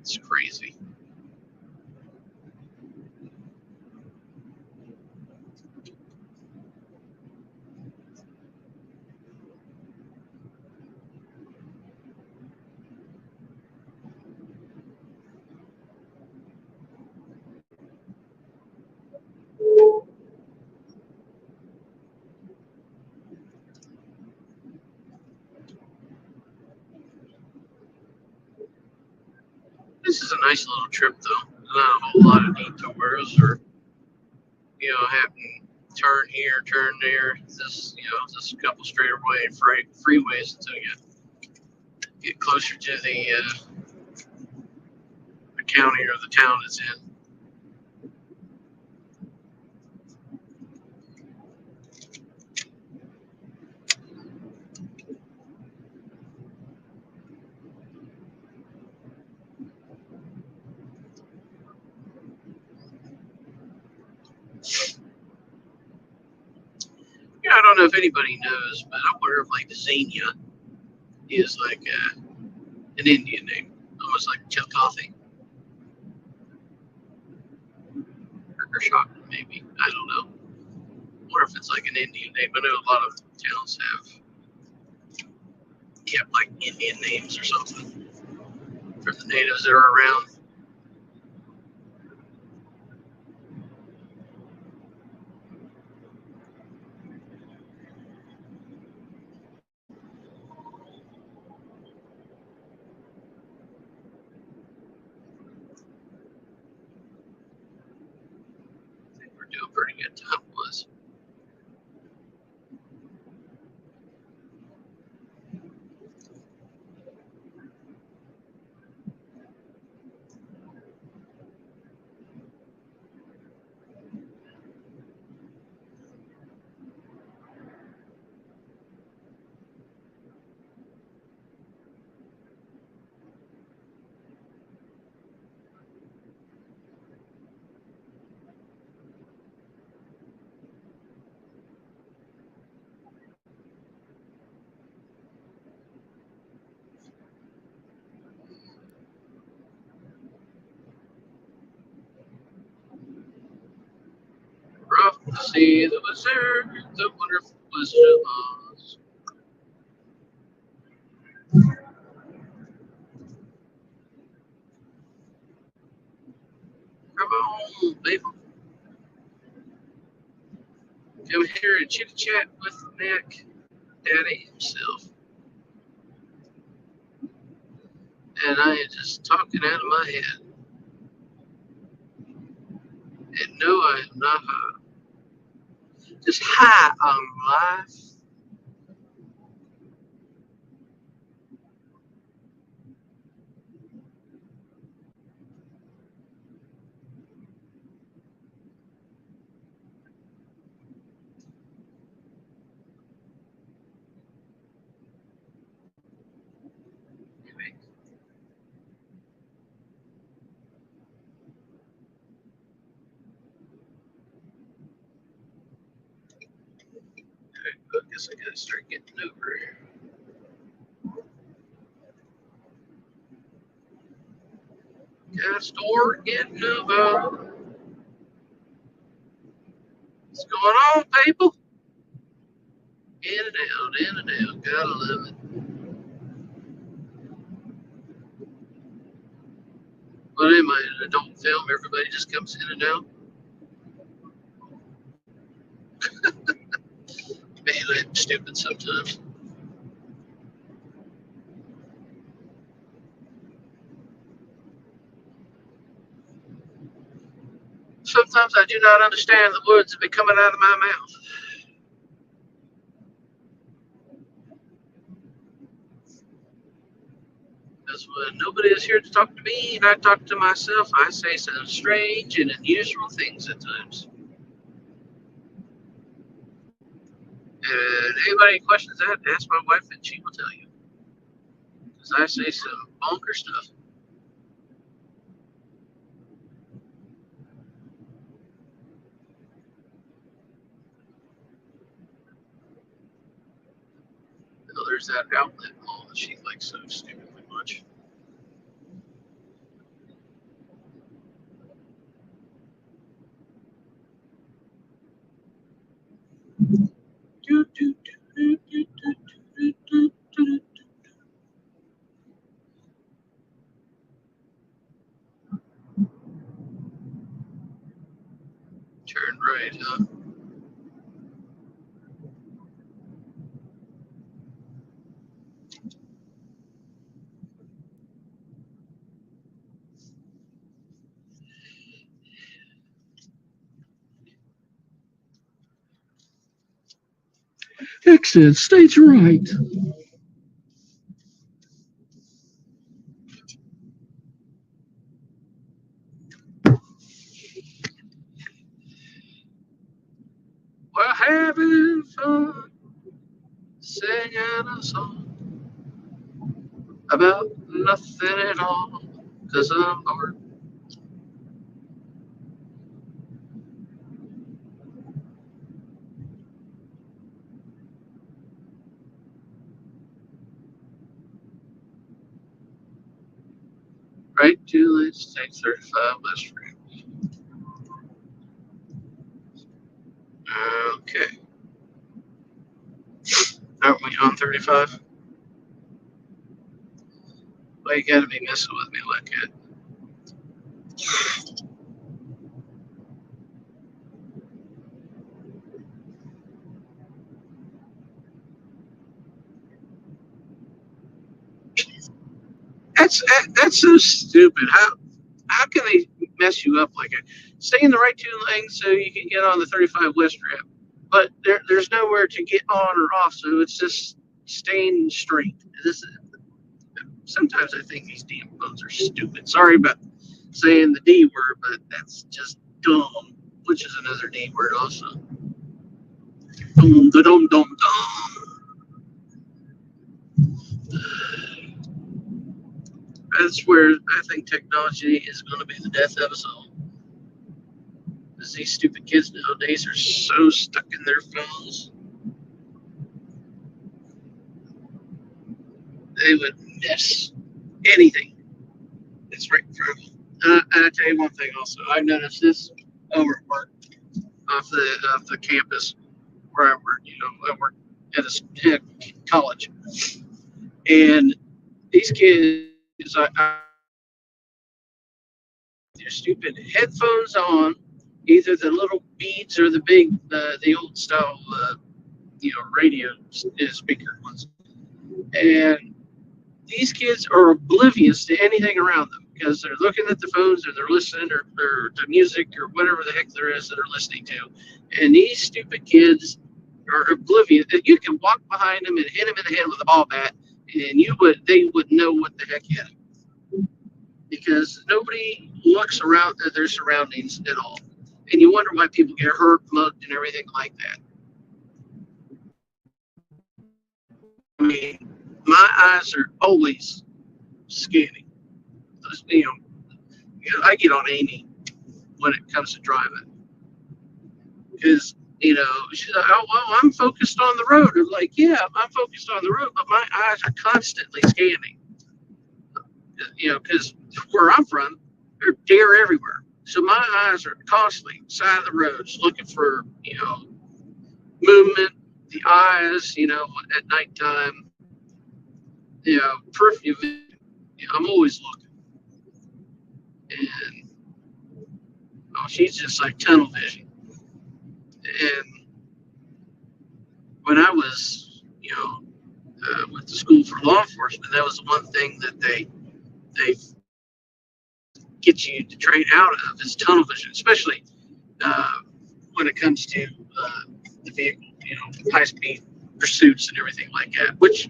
It's crazy. This is a nice little trip, though. Not a whole lot of detours or having turn here, turn there. Just a couple straightaway freeways until you get closer to the county or the town it's in. Yeah, I don't know if anybody knows, but I wonder if like Xenia is like an Indian name, almost like Chillicothe or Shocker, maybe. I don't know. Or if it's like an Indian name. I know a lot of towns have kept like Indian names or something for the natives that are around. I think we're doing pretty good time was. Rough to see the wizard, the wonderful Wizard of Oz. Come on, baby. Come here and chit chat with Mac Daddy himself. And I am just talking out of my head. And no, I am not high. Just high on life. Anyway, I guess I gotta start getting over. at a store in Nova. What's going on, people? In and out, gotta love it. But anyway, in an adult film, everybody just comes in and out. Man, I'm stupid sometimes. Sometimes I do not understand the words that be coming out of my mouth. Because when nobody is here to talk to me and I talk to myself, I say some strange and unusual things at times. And anybody questions that, ask my wife and she will tell you. Because I say some bonker stuff. Oh, there's that outlet mall that she likes so stupidly much. Turn right, huh? Exit states right. We're having fun singing a song about nothing at all. Cause I'm bored. Right, 2 lanes, take 35 West Street. Okay. Aren't we on 35? Well, you gotta be messing with me like that. That's so stupid. How can they mess you up like that? Stay in the right 2 lanes so you can get on the 35 West Strip, but there's nowhere to get on or off, so it's just staying straight. Sometimes I think these damn phones are stupid. Sorry about saying the D word, but that's just dumb, which is another D word also. Dum da dum dum dum. That's where I think technology is going to be the death of us all. Because these stupid kids nowadays are so stuck in their phones. They would miss anything that's right in front of them. And I tell you one thing also, I've noticed this over at work off the campus where I work. I work at a college, and these kids, their stupid headphones on, either the little beats or the big, the old style, radio speaker ones, and these kids are oblivious to anything around them because they're looking at the phones or they're listening or to music or whatever the heck there is that are listening to. And these stupid kids are oblivious. You can walk behind them and hit them in the head with a ball bat, and they would know what the heck hit them because nobody looks around at their surroundings at all. And you wonder why people get hurt, mugged, and everything like that. I mean, my eyes are always scanning. I get on Amy when it comes to driving because she's like, "Oh well, I'm focused on the road." I'm like, "Yeah, I'm focused on the road, but my eyes are constantly scanning." Because where I'm from, There are deer everywhere. So my eyes are constantly side of the roads looking for, movement, the eyes, at nighttime, peripheral vision. I'm always looking. And she's just like tunnel vision. And when I was, went to school for law enforcement, that was the one thing that they get you to train out of is tunnel vision, especially uh, when it comes to the vehicle, high speed pursuits and everything like that. Which,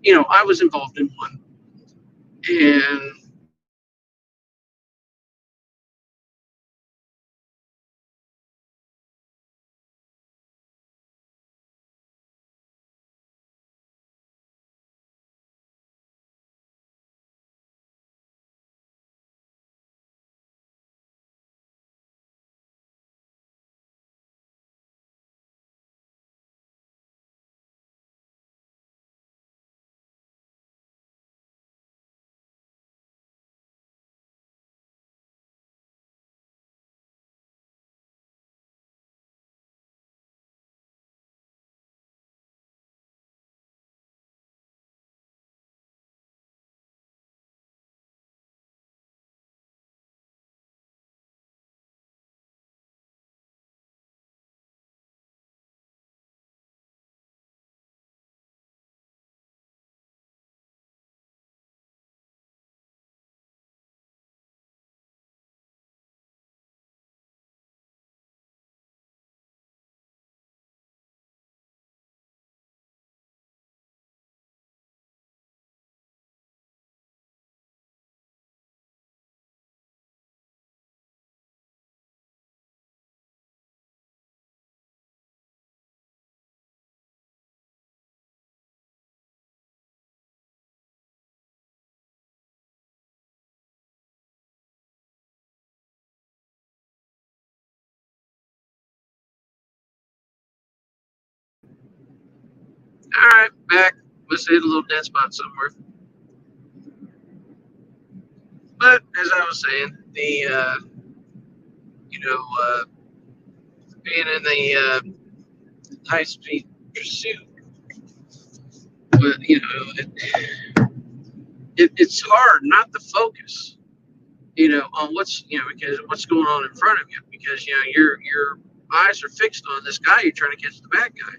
I was involved in one, and all right, back. Let's hit a little dead spot somewhere. But as I was saying, the you know being in the high speed pursuit, but it's hard not to focus, on what's because what's going on in front of you, because your eyes are fixed on this guy. You're trying to catch the bad guy,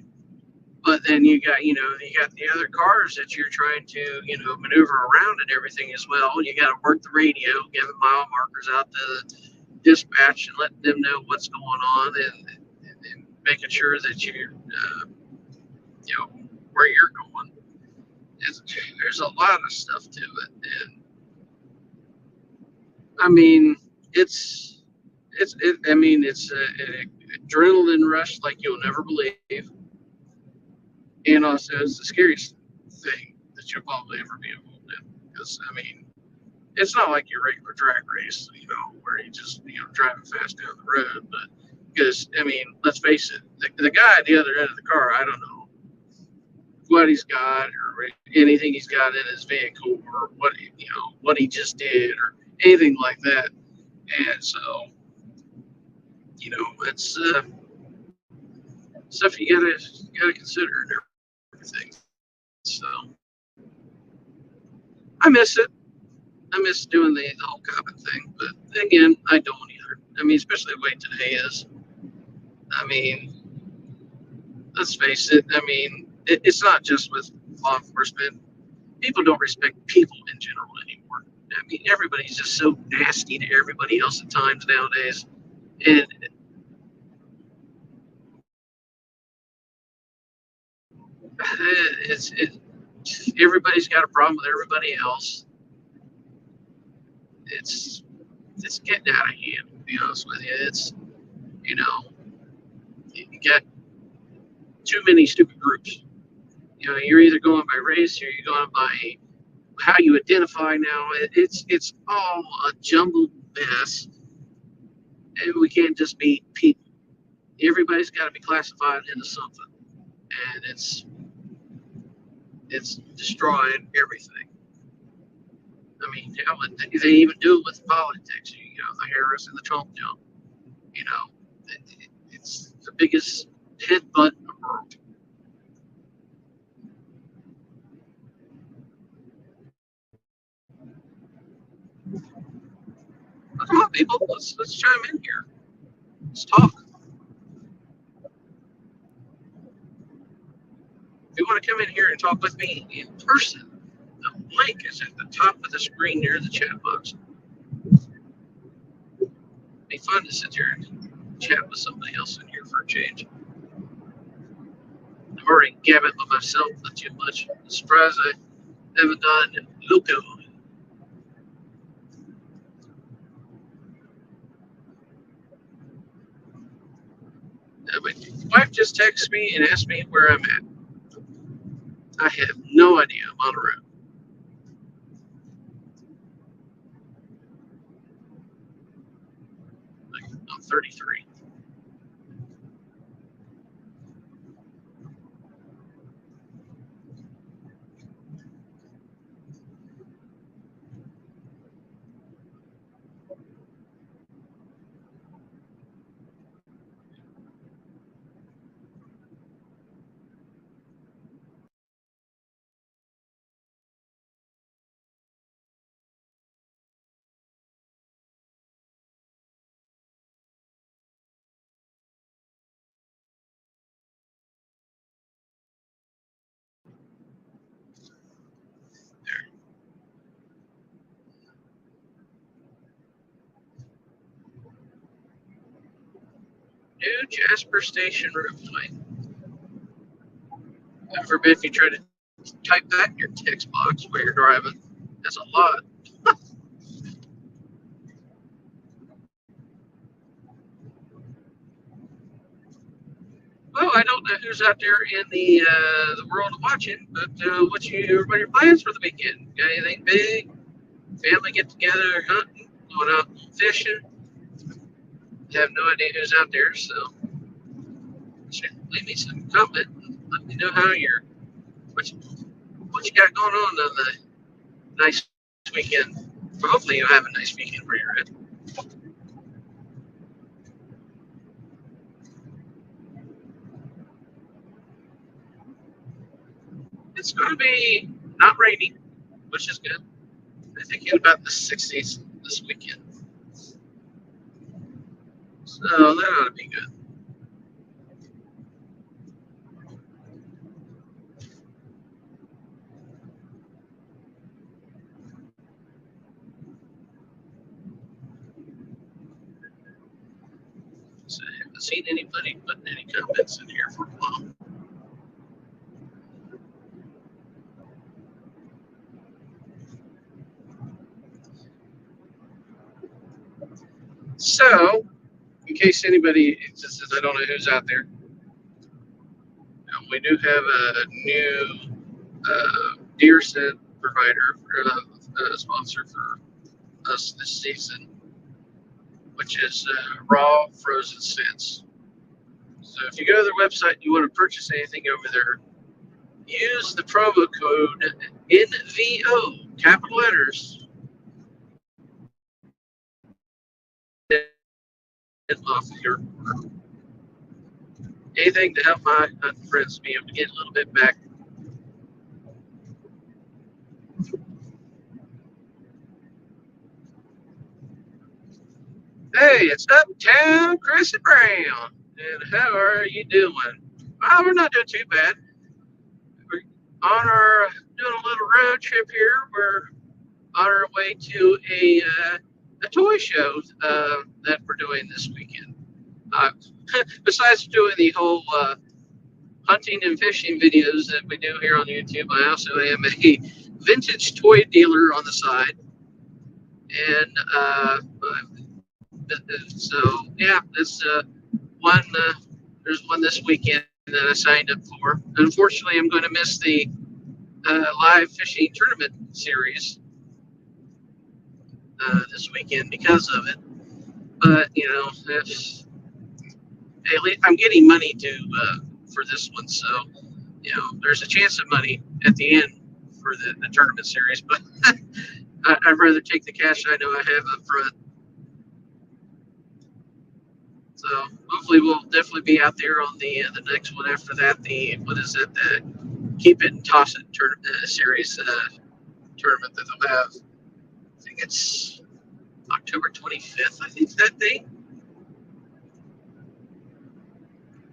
but then you got the other cars that you're trying to maneuver around and everything as well. You got to work the radio, giving mile markers out to the dispatch and letting them know what's going on, and making sure that you're where you're going. There's a lot of stuff to it, and I mean it's an adrenaline rush like you'll never believe, and also it's the scariest thing that you'll probably ever be involved in, because it's not like your regular track race, where you just driving fast down the road, but because let's face it, the guy at the other end of the car, I don't know what he's got or anything he's got in his vehicle, or what he just did or anything like that. And so it's stuff you gotta consider and everything. So I miss it. I miss doing the whole copping thing, but again, I don't either. Especially the way today is. I mean, let's face it. It's not just with law enforcement. People don't respect people in general anymore. Everybody's just so nasty to everybody else at times nowadays, and it. Everybody's got a problem with everybody else. It's it's getting out of hand. To be honest with you, it's you know you get too many stupid groups. You're either going by race or you're going by how you identify now. It's all a jumbled mess, and we can't just be people. Everybody's got to be classified into something, and it's destroying everything. Hell, they even do it with politics. the Harris and the Trump jump. It's the biggest headbutt in the world. But come on, people, let's chime in here. Let's talk. If you want to come in here and talk with me in person, the link is at the top of the screen near the chat box. It'd be fun to sit here and chat with somebody else in here for a change. I'm already gabbing by myself, not too much. I'm surprised I haven't done Loco. My wife just texted me and asked me where I'm at. I have no idea. I'm on the road. I'm 33. New Jasper Station route plan. God forbid if you try to type that in your text box while you're driving. That's a lot. Well, I don't know who's out there in the world watching, but what's what are your plans for the weekend? Got anything big? Family get together, hunting, going out fishing? Have no idea who's out there, so leave me some comment. Let me know how you're what you got going on the nice weekend. Well, hopefully you have a nice weekend where you're at. It's going to be not rainy, which is good. I think in about the 60s this weekend. So that ought to be good. So I haven't seen anybody putting any comments in here for a while. So, in case anybody just says I don't know who's out there, we do have a new deer scent provider, sponsor for us this season, which is Raw Frozen Scents. So if you go to their website and you want to purchase anything over there, use the promo code NVO, capital letters, off of your order. Anything to help my friends be able to get a little bit back. Hey, it's Uptown Chris and Brown. And how are you doing? Well, we're not doing too bad. We're on our doing a little road trip here. We're on our way to a toy show that we're doing this weekend. Besides doing the whole hunting and fishing videos that we do here on YouTube, I also am a vintage toy dealer on the side. And so, yeah, this one, there's one this weekend that I signed up for. Unfortunately, I'm going to miss the live fishing tournament series this weekend because of it. But, at least I'm getting money for this one. So, there's a chance of money at the end for the tournament series. But I'd rather take the cash I know I have up front. So hopefully we'll definitely be out there on the next one after that. The what is it? The Keep It and Toss It series tournament that they'll have. I think it's October 25th. I think that date.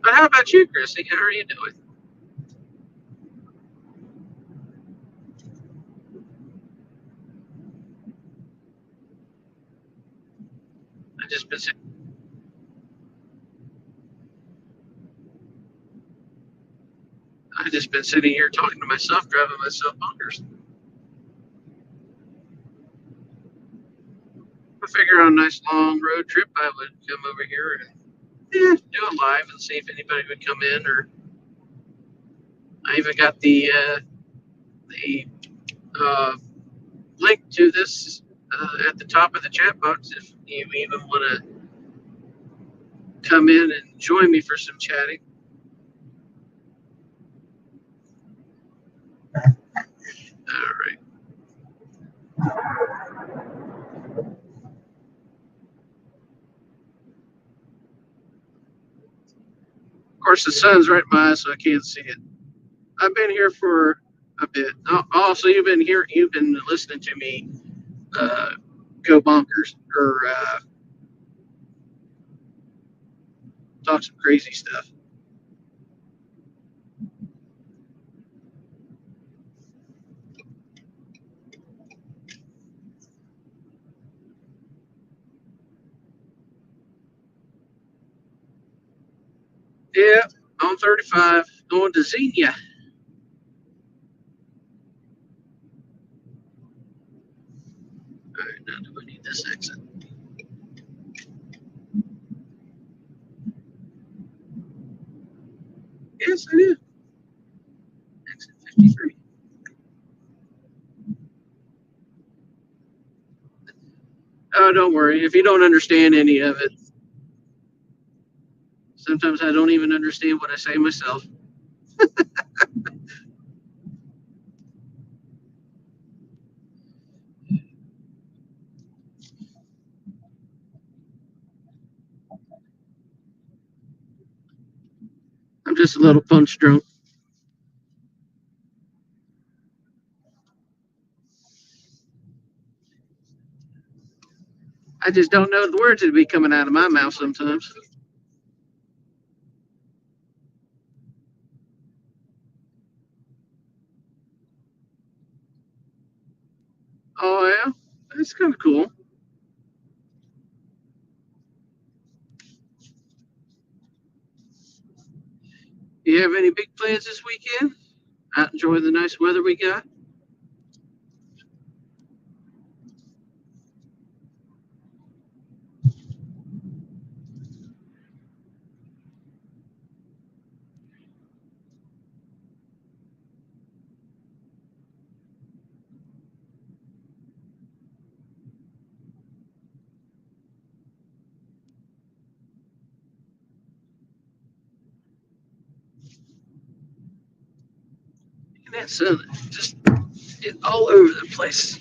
But how about you, Chrissy? How are you doing? I just been I just been sitting here talking to myself, driving myself bonkers. I figure on a nice long road trip, I would come over here and do a live and see if anybody would come in. Or I even got the uh, link to this at the top of the chat box if you even want to come in and join me for some chatting. All right. Of course, the sun's right in my eyes, so I can't see it. I've been here for a bit. Also, you've been here. You've been listening to me go bonkers or talk some crazy stuff. Yeah, I'm 35, going to Xenia. All right, now do I need this exit? Yes, I do. Exit 53. Oh, don't worry. If you don't understand any of it, sometimes I don't even understand what I say myself. I'm just a little punch drunk. I just don't know the words that be coming out of my mouth sometimes. Oh, yeah? That's kind of cool. You have any big plans this weekend? Out enjoy the nice weather we got? And that sun just all over the place.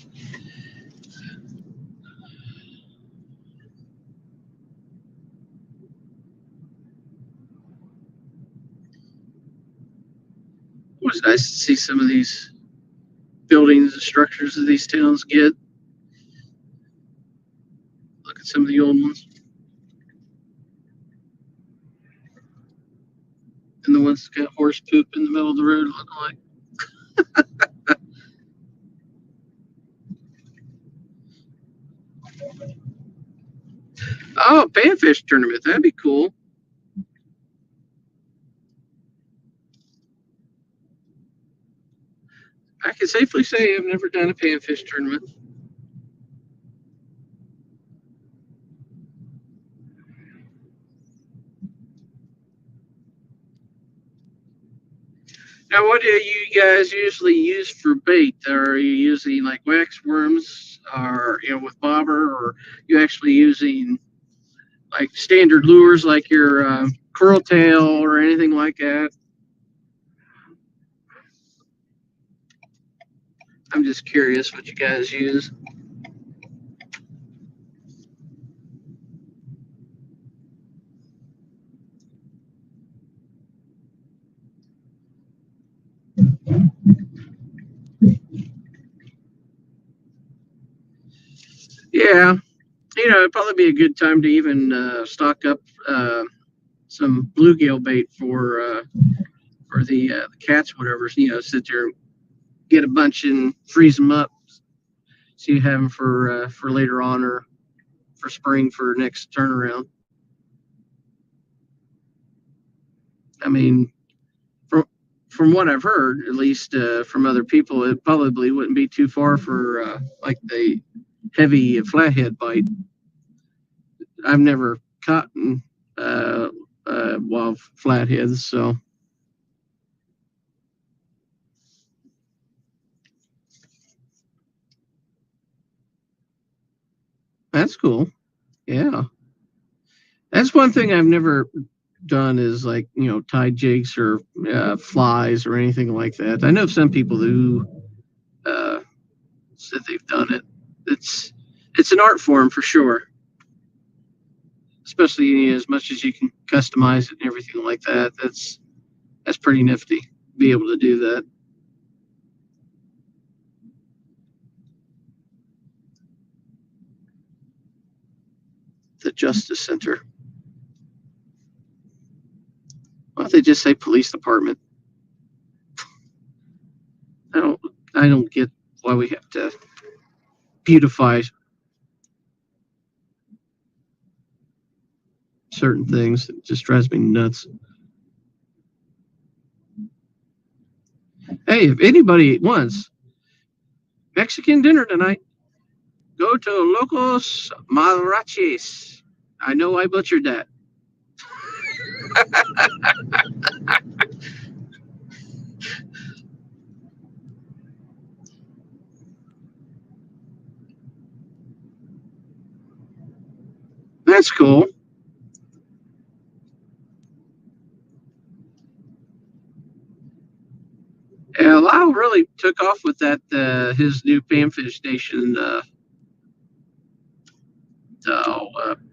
It was nice to see some of these buildings and structures that these towns get. Look at some of the old ones and the ones that got horse poop in the middle of the road looking like. Oh, panfish tournament. That'd be cool. I can safely say I've never done a panfish tournament. Now, what do you guys usually use for bait? Are you using like wax worms, or with bobber, or you actually using like standard lures like your curl tail or anything like that? I'm just curious what you guys use. Yeah, it'd probably be a good time to even stock up some bluegill bait for the cats, whatever. Sit there, get a bunch and freeze them up, so you have them for later on or for spring for next turnaround. I mean, from what I've heard, at least from other people, it probably wouldn't be too far for like the heavy flathead bite. I've never caught wild flatheads, so that's cool. Yeah, that's one thing I've never done is like tide jigs or flies or anything like that. I know some people who uh, said they've done it. It's an art form for sure, especially as much as you can customize it and everything like that. That's pretty nifty. Be able to do that. The Justice Center. Why don't they just say police department? I don't I don't get why we have to beautify certain things. It just drives me nuts. Hey, if anybody wants Mexican dinner tonight, go to Locos Mariachis. I know I butchered that. That's cool. Yeah, Lyle really took off with that his new Panfish Station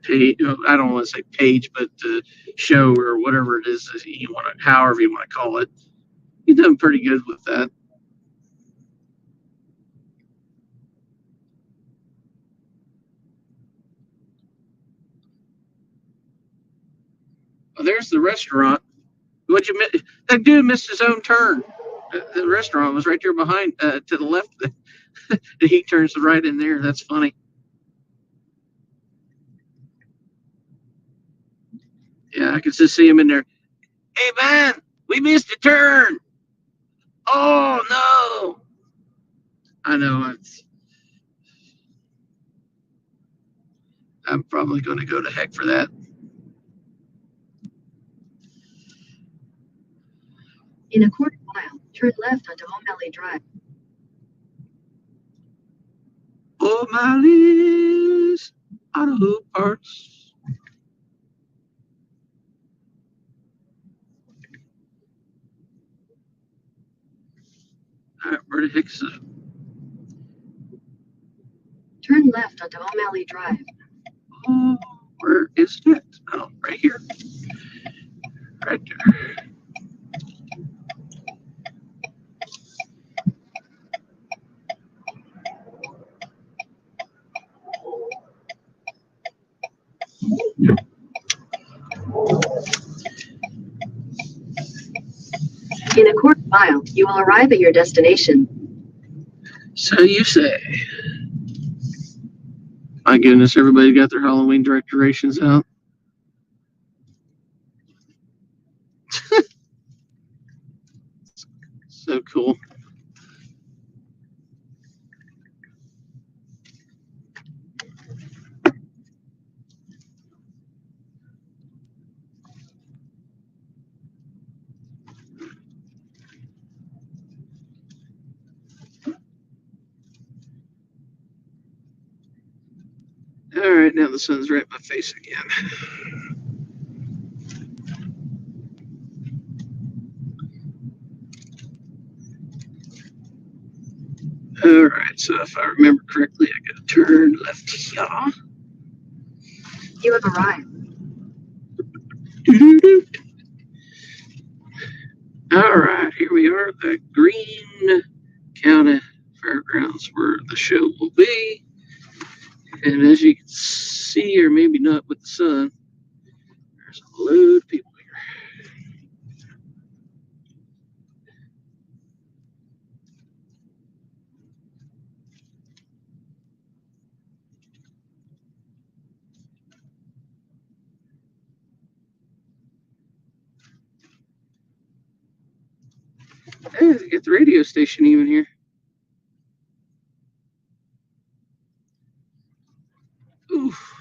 page. I don't want to say page, but show or whatever it is that you want to, however you want to call it. He's done pretty good with that. Oh, there's the restaurant. What you miss? That dude missed his own turn. The restaurant was right there behind, to the left. He turns right in there. That's funny. Yeah, I can just see him in there. Hey man, we missed a turn. Oh no! I know. I'm probably going to go to heck for that. In a quarter mile, turn left onto O'Malley Drive. O'Malley's Auto Parts. All right, where the heck is it? Turn left onto O'Malley Drive. Oh, where is it? Oh, right here. Right there. In a quarter mile, you will arrive at your destination. So you say. My goodness, everybody got their Halloween decorations out. So cool. All right, now the sun's right in my face again. All right, so if I remember correctly, I got to turn left here. You have arrived. Doo-doo-doo. All right, here we are, the Greene County Fairgrounds, where the show will be. And as you can see, or maybe not with the sun, there's a load of people here. Hey, they got the radio station even here. Oof.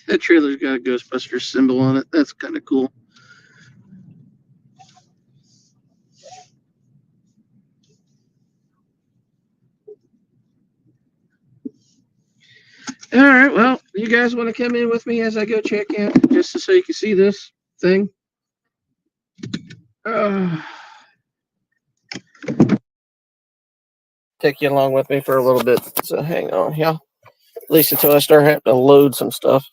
That trailer's got a Ghostbusters symbol on it. That's kind of cool. All right, well, you guys want to come in with me as I go check in, just so you can see this thing? Take you along with me for a little bit. So hang on, yeah. At least until I start having to load some stuff.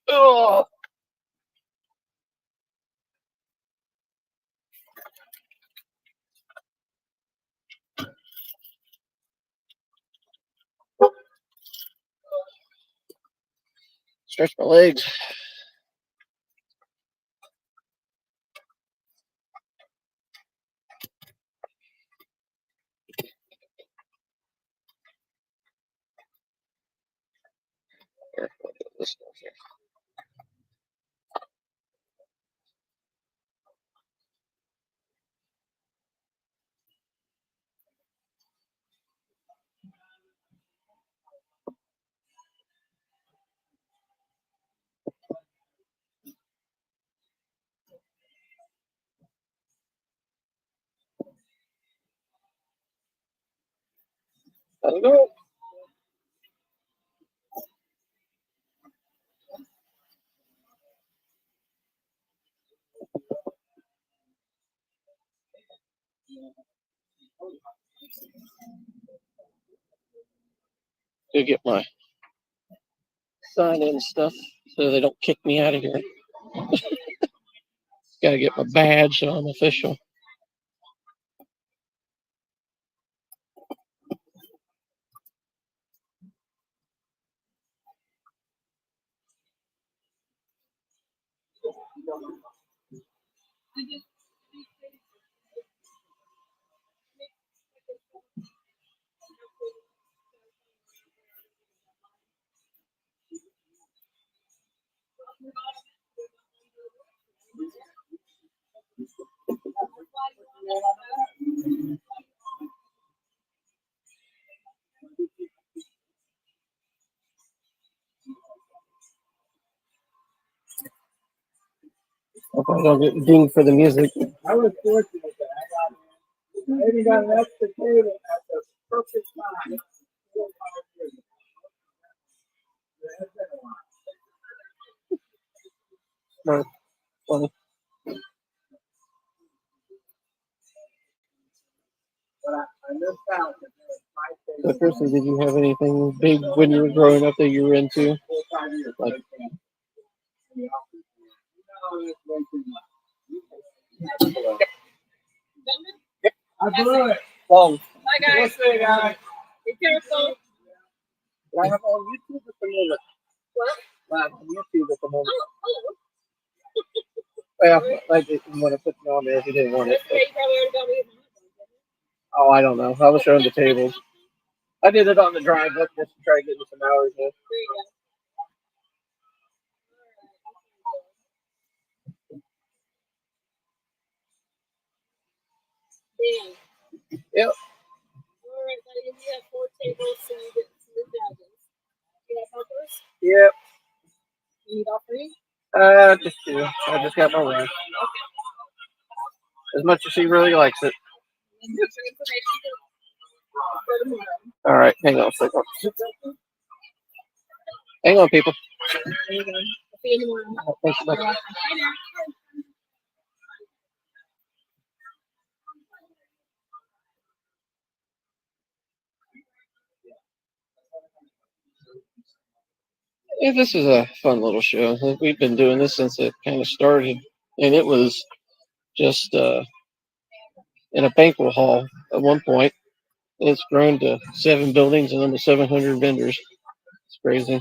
Oh. Stretch my legs. Here, I'll do this stuff here. Let's go. Go get my sign-in stuff so they don't kick me out of here. Gotta get my badge so I'm official. Hope I don't get dinged for the music. I was fortunate that I even got an extra table at the perfect time. 4 or 5 years ago. Yeah, it's been a while. Right. Funny. But I missed out. So, Chrissy, did you have anything big when you were growing up that you were into? 4 or 5 years. Like, No, it's way too much. I blew it. long. Bye, guys. What's it, guys? Be careful. I have on YouTube at the moment. What? Live on YouTube at the moment. Oh, Well, I didn't want to put it on there if you didn't want it. Yesterday you probably already got me. Oh, I don't know. I was showing the tables. I did it on the drive up just to try to get me some hours in. There you go. Dan. Yep. All right, buddy. We have 4 tables, so you get some judges. You have helpers? Yep. You need all 3? Just 2. I just got my wife. As much as she really likes it. And here's your information for tomorrow. All right, hang on a second. Hang on, people. There you go. I'll see you tomorrow. Thanks so much. You're welcome. Bye now. Yeah, this is a fun little show. We've been doing this since it kind of started, and it was just in a banquet hall at one point. It's grown to 7 buildings and almost 700 vendors. It's crazy.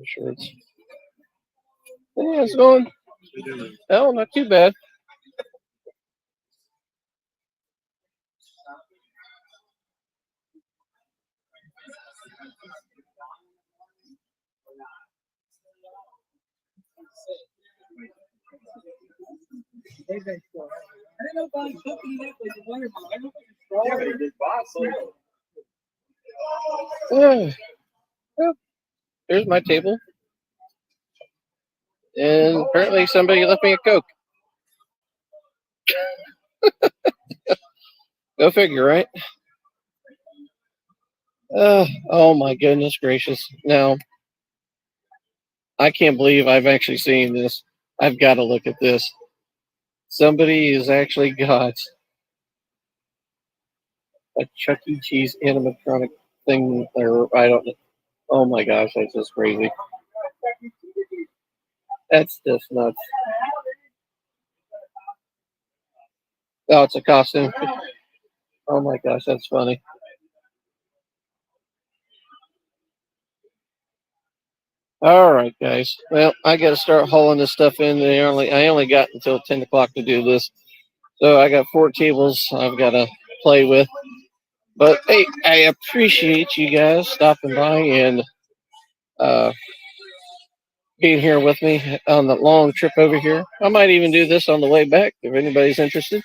Shirts. Yeah, it's going. Oh, not too bad. They think so. I didn't know if I was cooking it with the winter, but I don't think it's strong. Yeah, but he did box later. Yeah. Well, here's my table. And apparently somebody left me a Coke. Go figure, right? Oh my goodness gracious. Now, I can't believe I've actually seen this. I've got to look at this. Somebody has actually got a Chuck E. Cheese animatronic thing there. I don't know. Oh my gosh, that's just crazy. That's just nuts. Oh, it's a costume. Oh my gosh, that's funny. All right, guys. Well, I got to start hauling this stuff in. I only got until 10 o'clock to do this. So I got 4 tables I've got to play with. But hey, I appreciate you guys stopping by and being here with me on the long trip over here. I might even do this on the way back if anybody's interested.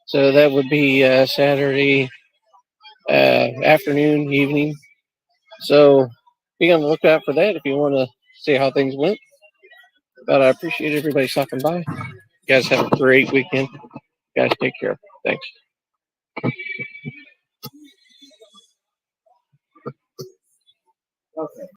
So that would be Saturday afternoon, evening. So be on the lookout for that if you want to see how things went. But I appreciate everybody stopping by. You guys have a great weekend. You guys take care. Thanks. Okay.